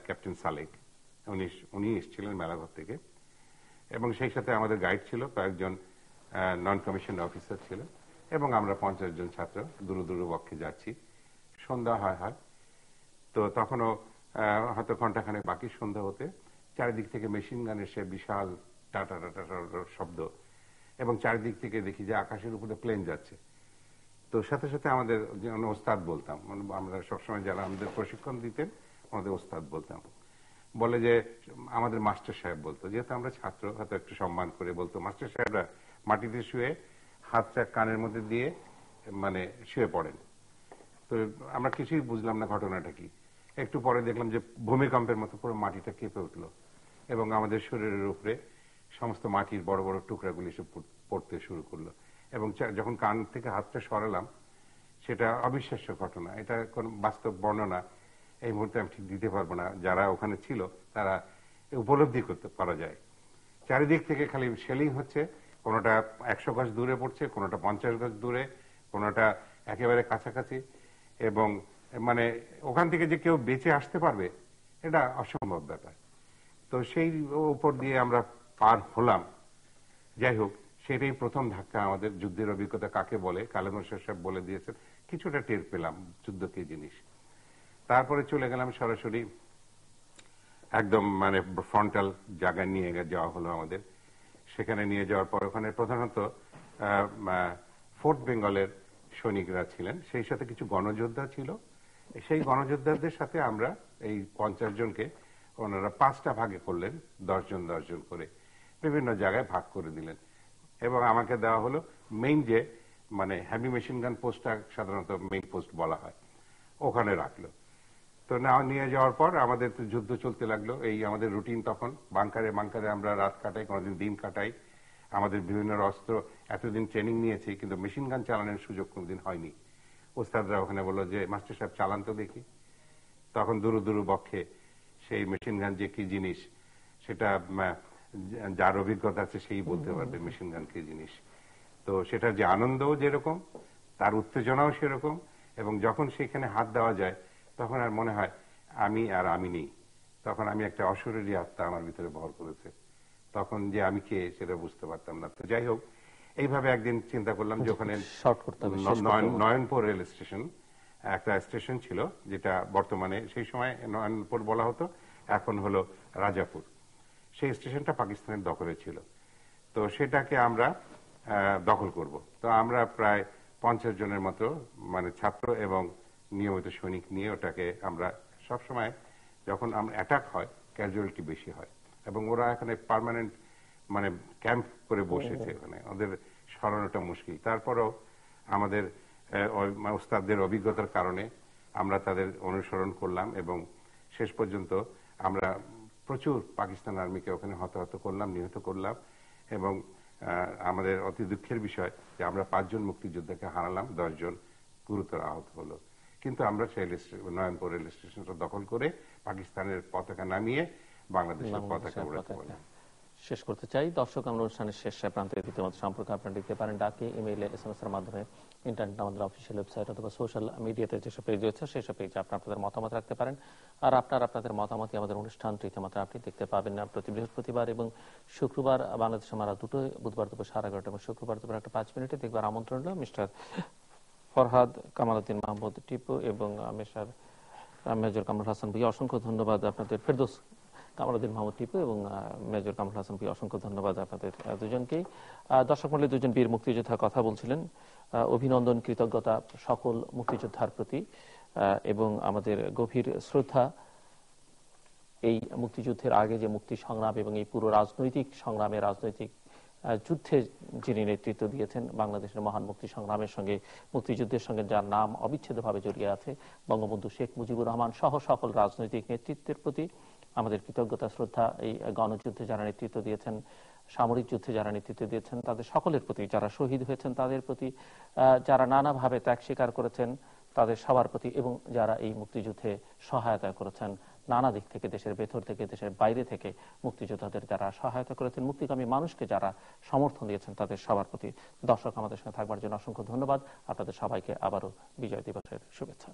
ক্যাপ্টেন সালেক। উনি এসেছিলেন মেলাঘর থেকে। এবং সেই সাথে আমাদের গাইড ছিল, কয়েকজন নন কমিশন অফিসার ছিল, এবং আমরা 50 জন ছাত্র দূর বক্ষে যাচ্ছি। সন্ধ্যা হয় তো তখনও হয়তো ঘন্টাখানেক বাকি সন্ধ্যা হতে, চারিদিক থেকে মেশিন গান এসে বিশাল টাটা টাটা শব্দ, এবং চারিদিক থেকে দেখি যে আকাশের উপরে প্লেন যাচ্ছে। তো সাথে সাথে আমাদের ওস্তাদ বলতাম, আমরা সবসময় যারা আমাদের প্রশিক্ষণ দিতেন আমাদের ওস্তাদ বলতাম, বলে যে আমাদের মাস্টার সাহেব বলতো, যেহেতু আমরা ছাত্র হয়তো একটু সম্মান করে বলতো, মাস্টার সাহেবরা মাটিতে শুয়ে হাতটা কানের মধ্যে দিয়ে মানে শুয়ে পড়েন। তো আমরা কিছুই বুঝলাম না ঘটনাটা কি। একটু পরে দেখলাম যে ভূমিকম্পের মতো পুরো মাটিটা কেঁপে উঠলো এবং আমাদের শরীরের উপরে সমস্ত মাটির বড় বড় টুকরাগুলি এসে পড়তে শুরু করলো। এবং যখন কান থেকে হাতটা সরালাম, সেটা অবিশ্বাস্য ঘটনা। এটা কোন বাস্তব বর্ণনা এই মুহূর্তে আমি ঠিক দিতে পারবো না, যারা ওখানে ছিল তারা উপলব্ধি করতে পারা যায়। চারিদিক থেকে খালি শেলিং হচ্ছে, কোনোটা 100 গজ দূরে পড়ছে, কোনোটা 50 গজ দূরে, কোনোটা একেবারে কাছাকাছি, এবং মানে ওখান থেকে যে কেউ বেঁচে আসতে পারবে এটা অসম্ভব ব্যাপার। তো সেই উপর দিয়ে আমরা পার হলাম। যাই হোক, সেটাই প্রথম ধাক্কা আমাদের। যুদ্ধের অভিজ্ঞতা কাকে বলে কালেমর সাহেব বলে দিয়েছেন, কিছুটা টের পেলাম যুদ্ধ কি জিনিস। তারপরে চলে গেলাম সরাসরি একদম মানে ফ্রন্টাল জায়গায় নিয়ে যাওয়া হলো আমাদের। সেখানে নিয়ে যাওয়ার পর ওখানে প্রধানত ফোর্ট বেঙ্গলের সৈনিকরা ছিলেন, সেই সাথে কিছু গণযোদ্ধা ছিল। সেই গণযোদ্ধাদের সাথে আমরা এই 50 জনকে ওনারা 5টা ভাগে করলেন, 10 জন 10 জন করে বিভিন্ন জায়গায় ভাগ করে দিলেন, এবং আমাকে দেওয়া হলো মেইন যে মানে হেভি মেশিন গান পোস্টটা সাধারণত মেইন পোস্ট বলা হয়, ওখানে রাখলো। তো নিয়ে যাওয়ার পর আমাদের তো যুদ্ধ চলতে লাগলো। এই আমাদের রুটিন তখন বাংকারে আমরা রাত কাটাই, কোনোদিন দিন কাটাই। আমাদের বিভিন্ন অস্ত্র, এতদিন ট্রেনিং নিয়েছি কিন্তু মেশিন গান চালানোর সুযোগ কোনোদিন হয়নি। ওস্তাদরা ওখানে বললো যে মাস্টার সাহেব চালান তো দেখি। তখন দূর বক্ষে সেই মেশিন গান যে কি জিনিস সেটা যার অভিজ্ঞতা আছে সেই বলতে পারবে মেশিন গান কি জিনিস। তো সেটার যে আনন্দও যেরকম, তার উত্তেজনাও সেরকম, এবং যখন সেখানে হাত দেওয়া যায় তখন আর মনে হয় আমি নেই। তখন আমি একটা অশরীরী আত্মা আমার ভিতরে ভর করেছে। তখন যে আমি কে সেটা বুঝতে পারতাম না। তো যাই হোক, এইভাবে একদিন চিন্তা করলাম যে ওখানে নয়নপুর রেল স্টেশন একটা স্টেশন ছিল, যেটা বর্তমানে সেই সময় নয়নপুর বলা হতো, এখন হলো রাজাপুর। সেই স্টেশনটা পাকিস্তানের দখলে ছিল। তো সেটাকে আমরা দখল করব। তো আমরা প্রায় 50 জনের মতো মানে ছাত্র এবং নিয়মিত সৈনিক নিয়ে ওটাকে আমরা সবসময়, যখন আমরা অ্যাটাক হয় ক্যাজুয়ালিটি বেশি হয়, এবং ওরা এখানে পার্মানেন্ট মানে ক্যাম্প করে বসেছে, ওখানে ওদের সরানোটা মুশকিল। তারপরেও আমাদের ওস্তাদদের অভিজ্ঞতার কারণে আমরা তাদের অনুসরণ করলাম, এবং শেষ পর্যন্ত আমরা প্রচুর পাকিস্তান আর্মিকে ওখানে হতাহত করলাম, নিহত করলাম। এবং আমাদের অতি দুঃখের বিষয় যে আমরা 5 জন মুক্তিযোদ্ধাকে হারালাম, 10 জন গুরুতর আহত হলো। কিন্তু আমরা সেই নয়নপুর রেল স্টেশনটা দখল করে পাকিস্তানের পতাকা নামিয়ে বাংলাদেশের পতাকা উড়াতে পারলাম। শেষ করতে চাই দর্শক, আমরা অনুষ্ঠানের শেষ প্রান্তে দ্বিতীয় সম্পর্কে আপনারা লিখতে পারেন ডাকে, ইমেইলে, SMS এর মাধ্যমে, ইন্টারনেট আমাদের অফিসিয়াল ওয়েবসাইট অথবা সোশ্যাল মিডিয়াতে যেসব পেজ রয়েছে সেসব পেজে আপনাদের মতামত রাখতে পারেন। আর আপনাদের মতামতই আমাদের অনুষ্ঠান রীতিমতো আপনি দেখতে পাবেন না প্রতি বৃহস্পতিবার এবং শুক্রবার বাংলাদেশের মারা দুটো, বুধবার দুপুর 11:30 এবং শুক্রবার দুপুর 1:05 দেখবার আমন্ত্রণ হলো মিস্টার ফরহাদ কামালউদ্দিন মাহমুদ টিপু এবং মেজর কামরুল হাসান ভাই, অসংখ্য ধন্যবাদ আপনাদের। ফেরদৌস কামালউদ্দিন মাহমুদ টিপু এবং মেজর কামরুল হাসান ভাই, অসংখ্য ধন্যবাদ আপনাদের দুজনকেই। দর্শক মণ্ডলী, দুজন বীর মুক্তিযোদ্ধা কথা বলছিলেন। অভিনন্দন, কৃতজ্ঞতা সকল মুক্তিযোদ্ধার প্রতি এবং আমাদের গভীর শ্রদ্ধা এই মুক্তিযুদ্ধের আগে যে মুক্তি সংগ্রাম এবং এই পুরো রাজনৈতিক সংগ্রামে, রাজনৈতিক যুদ্ধে যিনি নেতৃত্ব দিয়েছেন, বাংলাদেশের মহান মুক্তি সংগ্রামের সঙ্গে, মুক্তিযুদ্ধের সঙ্গে যার নাম অবিচ্ছেদ্যভাবে জড়িয়ে আছে, বঙ্গবন্ধু শেখ মুজিবুর রহমান সহ সকল রাজনৈতিক নেতৃত্বের প্রতি আমাদের কৃতজ্ঞতা, শ্রদ্ধা। এই গণযুদ্ধে যারা নেতৃত্ব দিয়েছেন, সামরিক যুদ্ধে যারা নেতৃত্ব দিয়েছেন, তাদের সকলের প্রতি, যারা শহীদ হয়েছেন তাদের প্রতি, যারা নানাভাবে ত্যাগ স্বীকার করেছেন তাদের সবার প্রতি, এবং যারা এই মুক্তিযুদ্ধে সহায়তা করেছেন নানা দিক থেকে, দেশের ভেতর থেকে, দেশের বাইরে থেকে, মুক্তিযোদ্ধাদের যারা সহায়তা করেছেন, মুক্তিকামী মানুষকে যারা সমর্থন দিয়েছেন তাদের সবার প্রতি। দর্শক, আমাদের সঙ্গে থাকবার জন্য অসংখ্য ধন্যবাদ। আপনাদের সবাইকে আবারও বিজয় দিবসের শুভেচ্ছা।